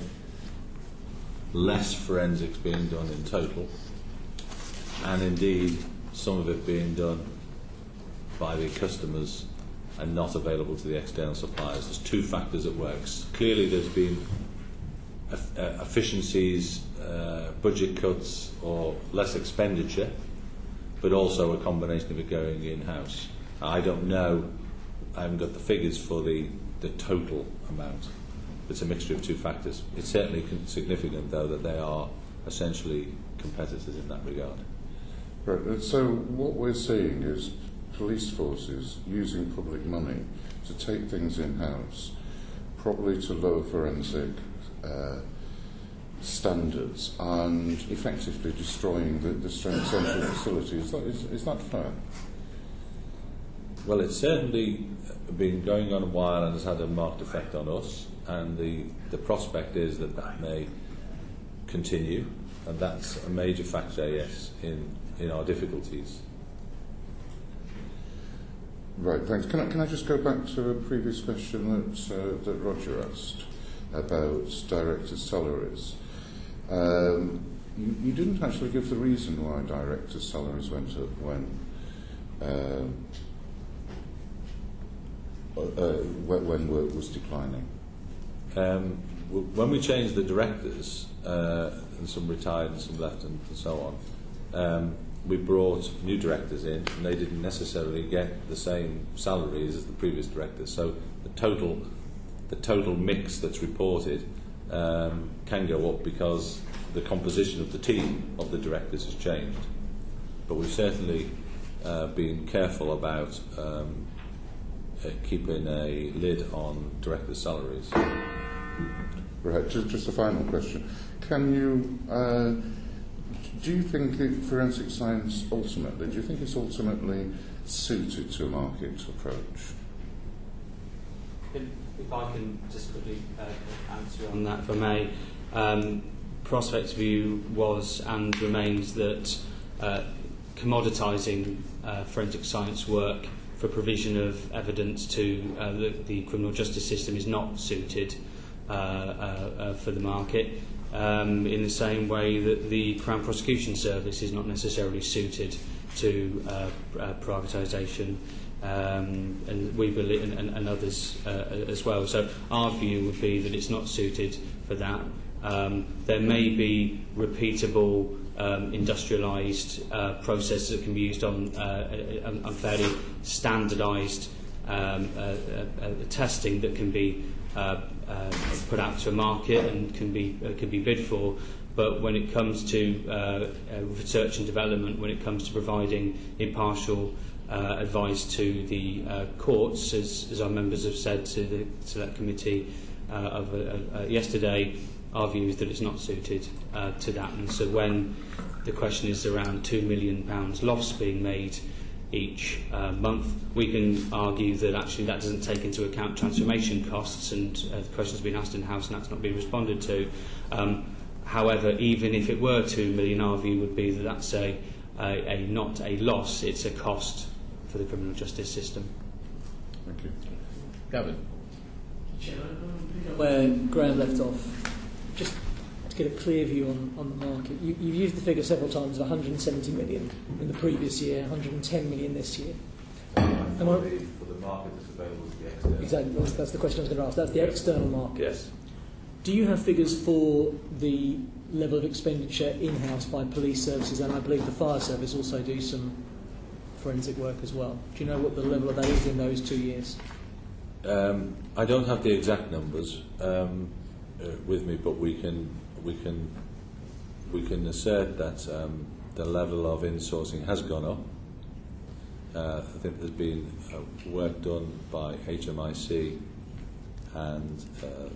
less forensics being done in total, and indeed some of it being done by the customers and not available to the external suppliers. There's two factors at work. Clearly there's been efficiencies, budget cuts or less expenditure, but also a combination of it going in-house. I don't know, I haven't got the figures for the total amount. It's a mixture of two factors. It's certainly significant, though, that they are essentially competitors in that regard. Right. So what we're seeing is police forces using public money to take things in-house, probably to lower forensic standards, and effectively destroying the central facility. Is that fair? Well, it's certainly been going on a while and has had a marked effect on us, and the prospect is that may continue, and that's a major factor, yes, in our difficulties. Right, thanks. Can I just go back to a previous question that Roger asked about directors' salaries? You didn't actually give the reason why directors' salaries went up when work was declining. When we changed the directors, and some retired and some left and so on, we brought new directors in, and they didn't necessarily get the same salaries as the previous directors. So the total mix that's reported can go up because the composition of the team of the directors has changed. But we've certainly been careful about keeping a lid on directors' salaries. Right, just a final question. Do you think forensic science ultimately, do you think it's ultimately suited to a market approach? If I can just quickly answer on that, if I may. Prospect's view was and remains that commoditising forensic science work for provision of evidence to the criminal justice system is not suited for the market, in the same way that the Crown Prosecution Service is not necessarily suited to privatisation, and we believe, and others as well. So our view would be that it's not suited for that. There may be repeatable industrialised processes that can be used on fairly standardised testing that can be put out to a market and can be bid for. But when it comes to research and development, when it comes to providing impartial advice to the courts, as our members have said to the Select Committee yesterday, our view is that it's not suited to that. And so when the question is around £2 million loss being made each month, we can argue that actually that doesn't take into account transformation costs, and the question's been asked in-house and that's not been responded to. However, even if it were 2 million, our view would be that that's not a loss, it's a cost for the criminal justice system. Thank you. Gavin. Where Graham left off, just to get a clear view on the market, you've used the figure several times of 170 million in the previous year, 110 million this year. For the market that's available to the Exactly, that's the question I was going to ask. That's the external market. Yes. Do you have figures for the level of expenditure in-house by police services, and I believe the fire service also do some forensic work as well? Do you know what the level of that is in those 2 years? I don't have the exact numbers with me, but we can assert that the level of insourcing has gone up. I think there's been work done by HMIC, and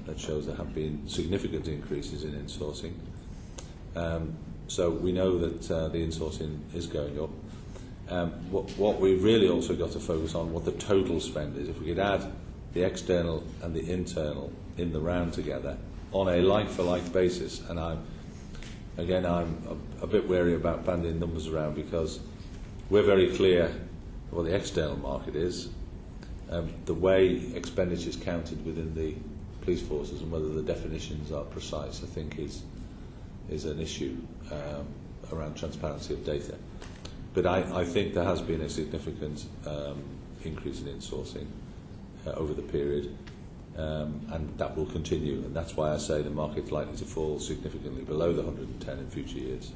that shows there have been significant increases in insourcing. So we know that the insourcing is going up. What we've really also got to focus on, what the total spend is. If we could add the external and the internal in the round together on a like-for-like basis, and I'm a bit wary about banding numbers around, because we're very clear what the external market is. The way expenditure is counted within the police forces and whether the definitions are precise, I think, is an issue around transparency of data. But I think there has been a significant increase in insourcing over the period, and that will continue. And that's why I say the market's likely to fall significantly below the 110 in future years.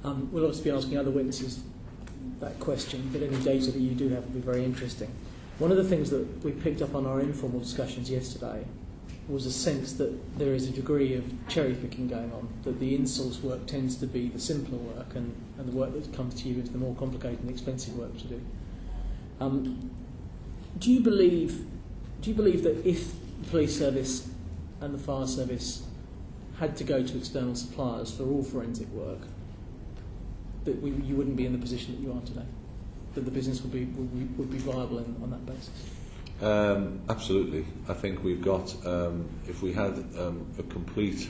We'll obviously be asking other witnesses that question, but any data that you do have will be very interesting. One of the things that we picked up on our informal discussions yesterday was a sense that there is a degree of cherry-picking going on, that the in-source work tends to be the simpler work, and the work that comes to you is the more complicated and expensive work to do. Do you believe that if the police service and the fire service had to go to external suppliers for all forensic work, that you wouldn't be in the position that you are today? That the business would be viable on that basis? Absolutely. I think we've got, if we had a complete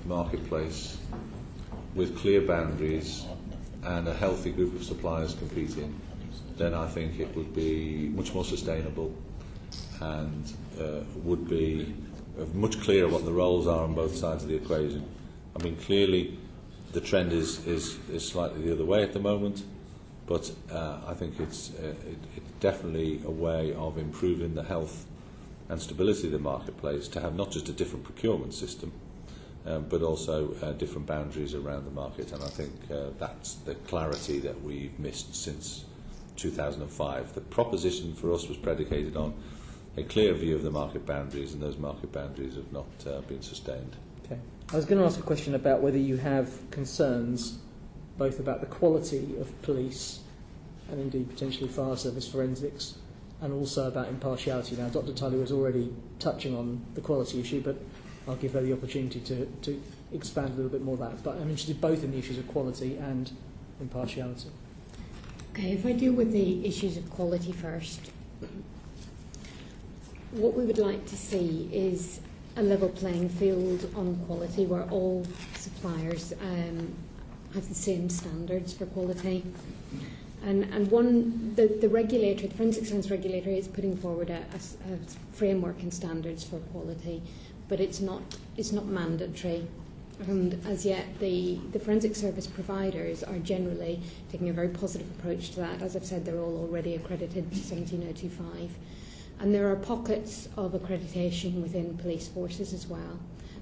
marketplace with clear boundaries and a healthy group of suppliers competing, then I think it would be much more sustainable and would be much clearer what the roles are on both sides of the equation. I mean, clearly the trend is slightly the other way at the moment, but I think it's definitely a way of improving the health and stability of the marketplace to have not just a different procurement system, but also different boundaries around the market. And I think that's the clarity that we've missed since 2005. The proposition for us was predicated on a clear view of the market boundaries, and those market boundaries have not been sustained. Okay. I was going to ask a question about whether you have concerns both about the quality of police and indeed potentially fire service forensics, and also about impartiality. Now, Dr. Tully was already touching on the quality issue, but I'll give her the opportunity to expand a little bit more on that. But I'm interested both in the issues of quality and impartiality. Okay, if I deal with the issues of quality first, what we would like to see is a level playing field on quality where all suppliers have the same standards for quality. And the regulator, the forensic science regulator, is putting forward a framework and standards for quality, but it's not mandatory. And as yet, the forensic service providers are generally taking a very positive approach to that. As I've said, they're all already accredited to 17025. And there are pockets of accreditation within police forces as well.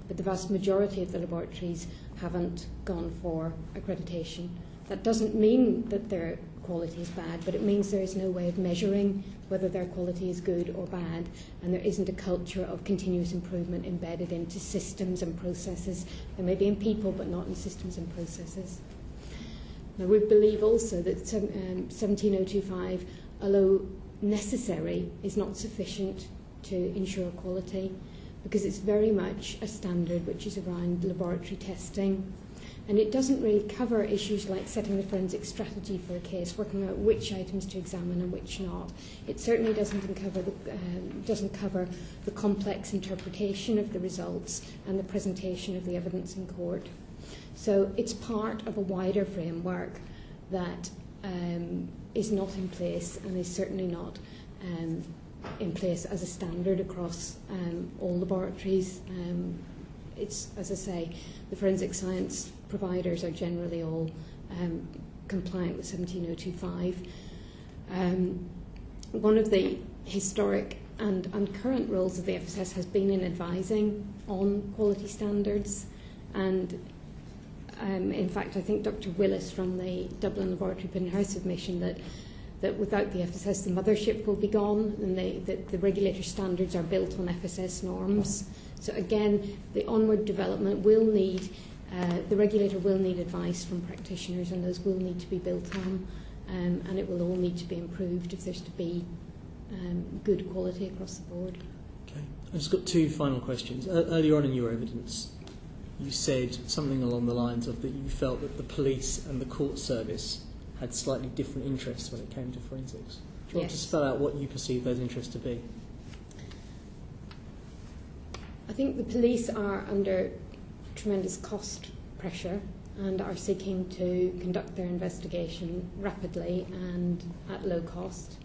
But the vast majority of the laboratories haven't gone for accreditation. That doesn't mean that their quality is bad, but it means there is no way of measuring whether their quality is good or bad, and there isn't a culture of continuous improvement embedded into systems and processes. There may be in people, but not in systems and processes. Now, we believe also that 17025, although necessary, is not sufficient to ensure quality, because it's very much a standard which is around laboratory testing. And it doesn't really cover issues like setting the forensic strategy for a case, working out which items to examine and which not. It certainly doesn't cover the complex interpretation of the results and the presentation of the evidence in court. So it's part of a wider framework that is not in place, and is certainly not in place as a standard across all laboratories. It's, as I say, the forensic science providers are generally all compliant with 17025. One of the historic and current roles of the FSS has been in advising on quality standards. And in fact, I think Dr. Willis from the Dublin Laboratory put in her submission that without the FSS, the mothership will be gone, and the regulator standards are built on FSS norms. So again, the onward development will need, the regulator will need advice from practitioners, and those will need to be built on, and it will all need to be improved if there's to be good quality across the board. Okay. I've just got two final questions. Earlier on in your evidence, you said something along the lines of that you felt that the police and the court service had slightly different interests when it came to forensics. Do you want to spell out what you perceive those interests to be? I think the police are under tremendous cost pressure and are seeking to conduct their investigation rapidly and at low cost.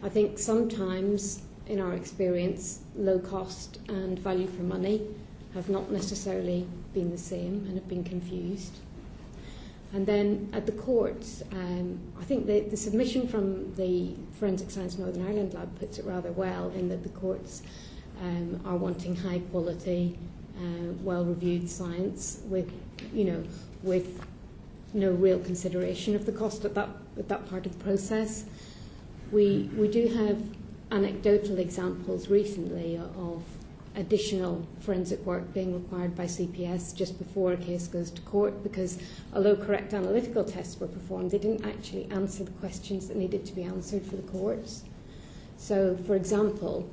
I think sometimes, in our experience, low cost and value for money have not necessarily been the same and have been confused. And then at the courts, I think the submission from the Forensic Science Northern Ireland Lab puts it rather well, in that the courts are wanting high quality, well-reviewed science with no real consideration of the cost at that part of the process. We do have anecdotal examples recently of additional forensic work being required by CPS just before a case goes to court, because although correct analytical tests were performed, they didn't actually answer the questions that needed to be answered for the courts. So, for example,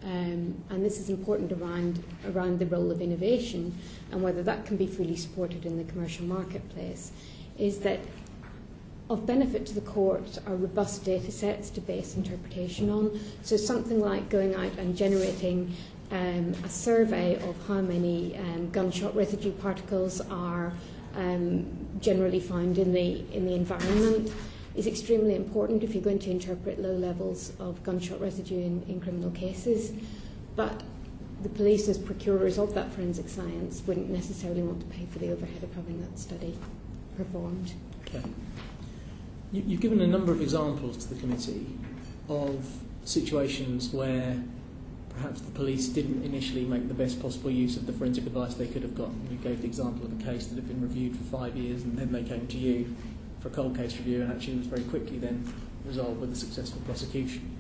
and this is important around the role of innovation and whether that can be fully supported in the commercial marketplace, is that of benefit to the court are robust data sets to base interpretation on. So something like going out and generating a survey of how many gunshot residue particles are generally found in the environment is extremely important if you're going to interpret low levels of gunshot residue in criminal cases. But the police, as procurers of that forensic science, wouldn't necessarily want to pay for the overhead of having that study performed. Okay. You've given a number of examples to the committee of situations where perhaps the police didn't initially make the best possible use of the forensic advice they could have gotten. You gave the example of a case that had been reviewed for 5 years and then they came to you for a cold case review and actually was very quickly then resolved with a successful prosecution.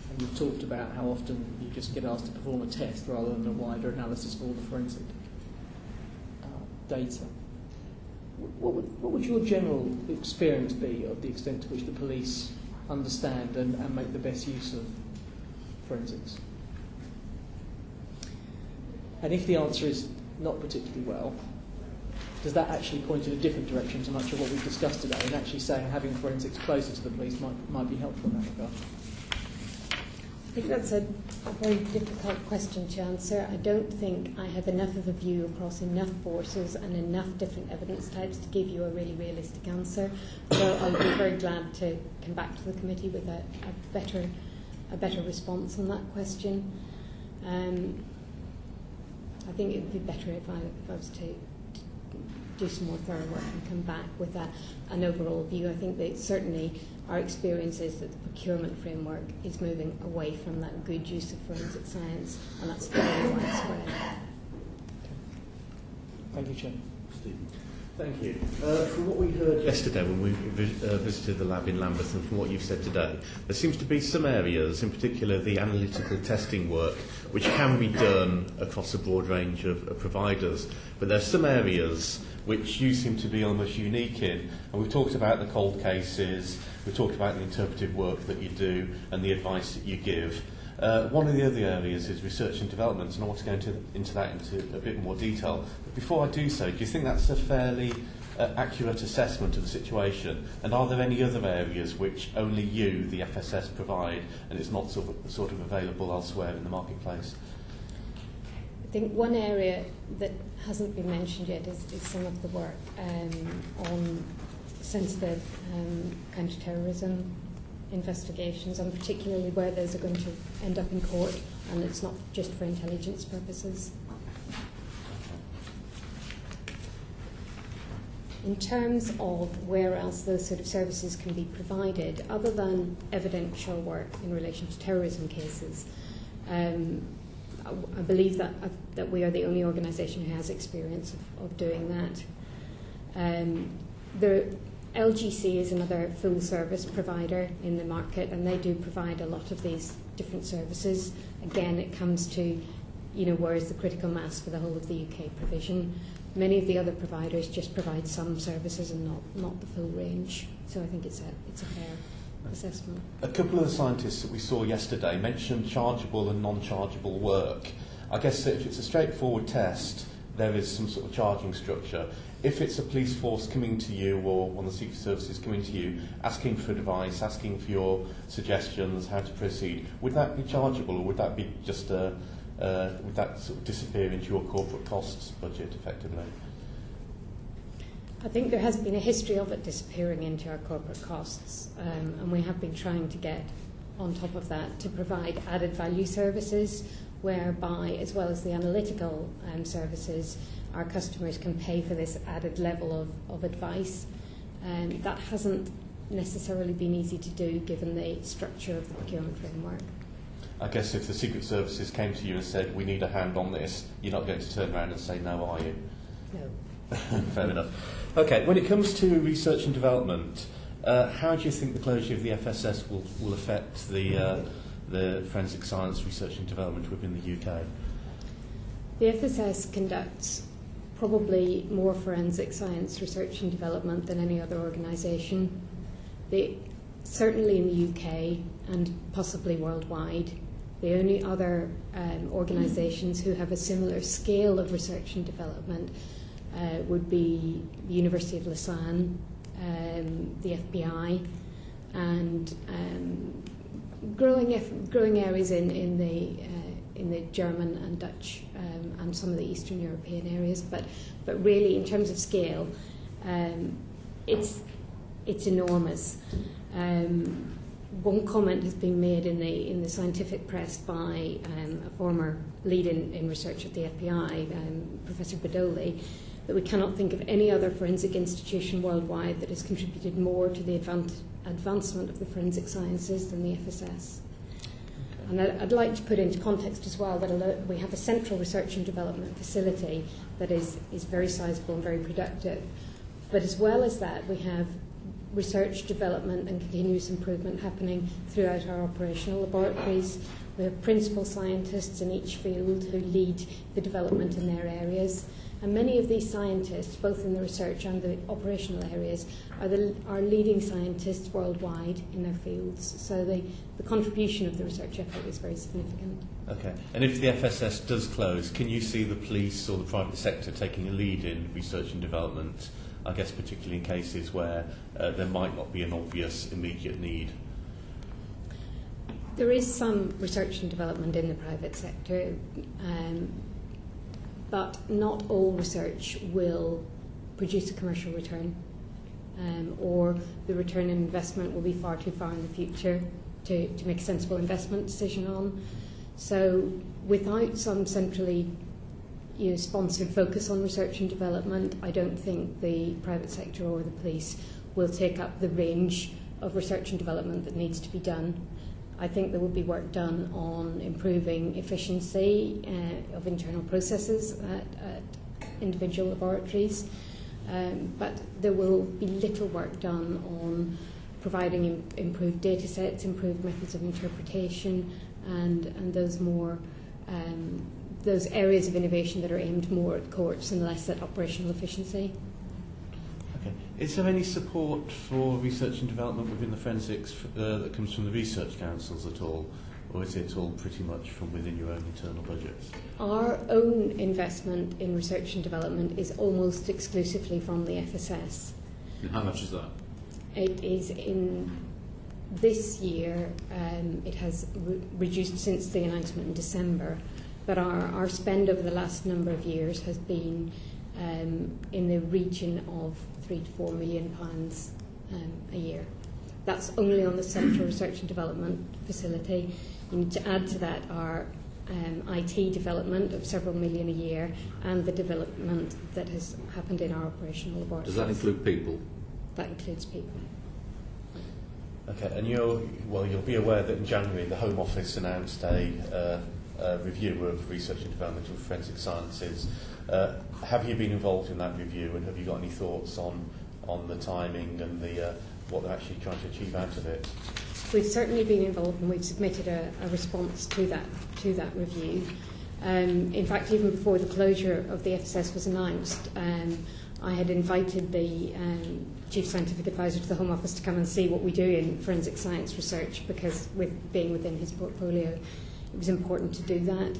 And you've talked about how often you just get asked to perform a test rather than a wider analysis of all the forensic data. What would your general experience be of the extent to which the police understand and make the best use of forensics? And if the answer is not particularly well, does that actually point in a different direction to much of what we've discussed today, and actually saying having forensics closer to the police might be helpful in that regard? I think that's a very difficult question to answer. I don't think I have enough of a view across enough forces and enough different evidence types to give you a really realistic answer. So I'll be very glad to come back to the committee with a better response on that question. I think it would be better if I was to do some more thorough work and come back with an overall view. I think that certainly our experience is that the procurement framework is moving away from that good use of forensic science, and that's very widespread. Thank you, Chair. Stephen. Thank you. From what we heard yesterday when we visited the lab in Lambeth, and from what you've said today, there seems to be some areas, in particular the analytical testing work, which can be done across a broad range of providers. But there are some areas which you seem to be almost unique in. And we've talked about the cold cases, we've talked about the interpretive work that you do and the advice that you give. One of the other areas is research and development, and I want to go into that into a bit more detail. But before I do so, do you think that's a fairly accurate assessment of the situation? And are there any other areas which only you, the FSS, provide, and it's not sort of available elsewhere in the marketplace? I think one area that hasn't been mentioned yet is some of the work on sensitive counter-terrorism investigations, and particularly where those are going to end up in court, and it's not just for intelligence purposes. In terms of where else those sort of services can be provided, other than evidential work in relation to terrorism cases, I believe that we are the only organisation who has experience of doing that. The LGC is another full service provider in the market, and they do provide a lot of these different services. Again, it comes to, where is the critical mass for the whole of the UK provision. Many of the other providers just provide some services and not the full range. So I think it's a fair assessment. A couple of the scientists that we saw yesterday mentioned chargeable and non-chargeable work. I guess if it's a straightforward test, there is some sort of charging structure. If it's a police force coming to you or one of the secret services coming to you, asking for advice, asking for your suggestions, how to proceed, would that be chargeable, or would that be just would that sort of disappear into your corporate costs budget effectively? I think there has been a history of it disappearing into our corporate costs, and we have been trying to get on top of that to provide added value services, whereby, as well as the analytical services, our customers can pay for this added level of advice. That hasn't necessarily been easy to do given the structure of the procurement framework. I guess if the Secret Services came to you and said, we need a hand on this, you're not going to turn around and say no, are you? No. Fair enough. Okay, when it comes to research and development, how do you think the closure of the FSS will affect the forensic science research and development within the UK? The FSS conducts probably more forensic science research and development than any other organisation. Certainly in the UK and possibly worldwide, the only other organisations who have a similar scale of research and development would be the University of Lausanne, the FBI, and growing areas in the German and Dutch and some of the Eastern European areas. But really, in terms of scale, it's enormous. One comment has been made in the scientific press by a former lead in research at the FBI, Professor Badoli, that we cannot think of any other forensic institution worldwide that has contributed more to the advancement of the forensic sciences than the FSS. And I'd like to put into context as well that we have a central research and development facility that is very sizable and very productive. But as well as that, we have research, development and continuous improvement happening throughout our operational laboratories. We have principal scientists in each field who lead the development in their areas. And many of these scientists, both in the research and the operational areas, are leading scientists worldwide in their fields. So the contribution of the research effort is very significant. Okay. And if the FSS does close, can you see the police or the private sector taking a lead in research and development, I guess particularly in cases where there might not be an obvious immediate need? There is some research and development in the private sector, but not all research will produce a commercial return, or the return on investment will be far too far in the future to make a sensible investment decision on. So without some centrally sponsored focus on research and development, I don't think the private sector or the police will take up the range of research and development that needs to be done. I think there will be work done on improving efficiency of internal processes at individual laboratories, but there will be little work done on providing improved data sets, improved methods of interpretation, and those areas of innovation that are aimed more at courts and less at operational efficiency. Okay. Is there any support for research and development within the forensics that comes from the research councils at all, or is it all pretty much from within your own internal budgets? Our own investment in research and development is almost exclusively from the FSS. And how much is that? It is in this year, it has reduced since the announcement in December, but our spend over the last number of years has been in the region of £3 to £4 million a year. That's only on the Central Research and Development Facility. You need to add to that our IT development of several million a year and the development that has happened in our operational laboratories. Does that include people? That includes people. Okay, and you'll be aware that in January the Home Office announced a review of research and development of forensic sciences. Have you been involved in that review, and have you got any thoughts on the timing and what they're actually trying to achieve out of it? We've certainly been involved, and we've submitted a response to that review. In fact, even before the closure of the FSS was announced, I had invited the Chief Scientific Advisor to the Home Office to come and see what we do in forensic science research, because with being within his portfolio, it was important to do that.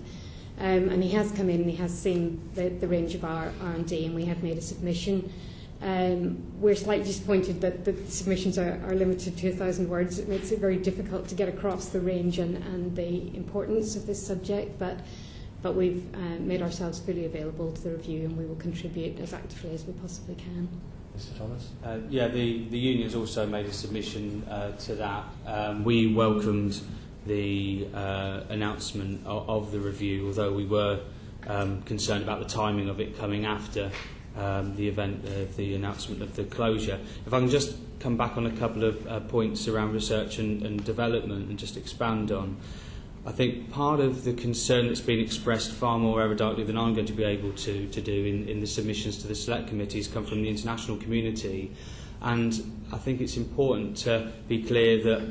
And he has come in and he has seen the range of our R&D, and we have made a submission. We're slightly disappointed that the submissions are limited to 1,000 words. It makes it very difficult to get across the range and the importance of this subject, but we've made ourselves fully available to the review, and we will contribute as actively as we possibly can. Mr. Thomas? The union has also made a submission to that. We welcomed the announcement of the review, although we were concerned about the timing of it coming after the event, the announcement of the closure. If I can just come back on a couple of points around research and development and just expand on. I think part of the concern that's been expressed far more eruditely than I'm going to be able to do in the submissions to the select committees come from the international community, and I think it's important to be clear that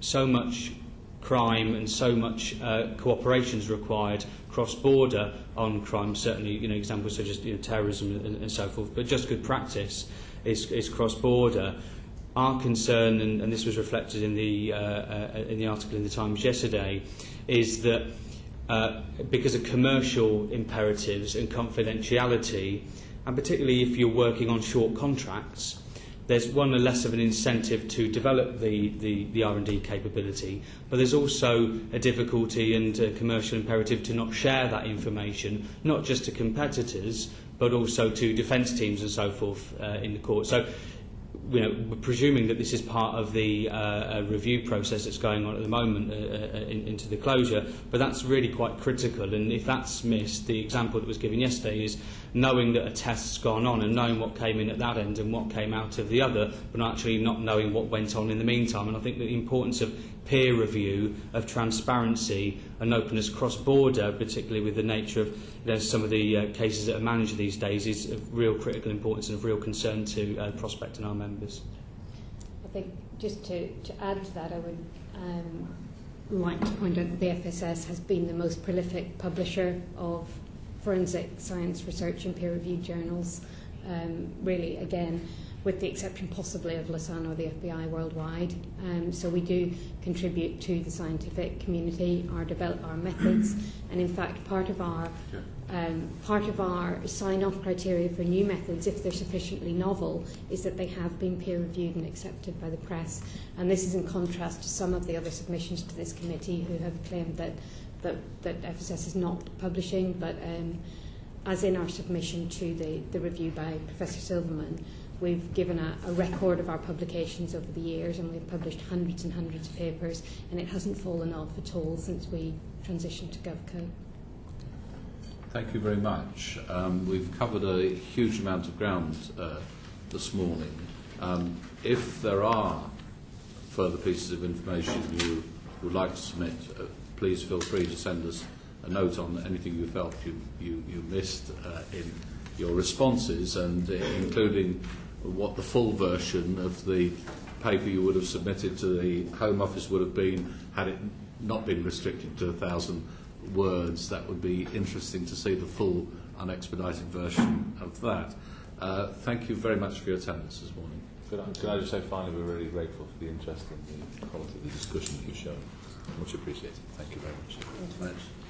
so much crime and so much cooperation is required cross-border on crime. Certainly, examples such as terrorism and so forth, but just good practice is cross-border. Our concern, and this was reflected in the article in the Times yesterday, is that because of commercial imperatives and confidentiality, and particularly if you're working on short contracts, there's less of an incentive to develop the R&D capability, but there's also a difficulty and a commercial imperative to not share that information, not just to competitors, but also to defence teams and so forth in the court. So, we're presuming that this is part of the review process that's going on at the moment into the closure, but that's really quite critical. And if that's missed, the example that was given yesterday is knowing that a test's gone on and knowing what came in at that end and what came out of the other, but actually not knowing what went on in the meantime. And I think that the importance of peer review, of transparency and openness cross-border, particularly with the nature of some of the cases that are managed these days, is of real critical importance and of real concern to Prospect and our members. I think just to add to that, I would like to point out that the FSS has been the most prolific publisher of forensic science research in peer-reviewed journals, really, again, with the exception possibly of Lausanne or the FBI worldwide. So we do contribute to the scientific community, develop our methods, and in fact part of our sign-off criteria for new methods, if they're sufficiently novel, is that they have been peer-reviewed and accepted by the press. And this is in contrast to some of the other submissions to this committee who have claimed that FSS is not publishing, but as in our submission to the review by Professor Silverman, we've given a record of our publications over the years, and we've published hundreds and hundreds of papers, and it hasn't fallen off at all since we transitioned to GovCo. Thank you very much. We've covered a huge amount of ground this morning. If there are further pieces of information you would like to submit, please feel free to send us a note on anything you felt you missed in your responses, and including what the full version of the paper you would have submitted to the Home Office would have been had it not been restricted to 1,000 words. That would be interesting to see the full unexpedited version of that. Thank you very much for your attendance this morning. Can I just say finally, we're really grateful for the interest and the quality of the discussion that you've shown. Much appreciated. Thank you very much. Thanks.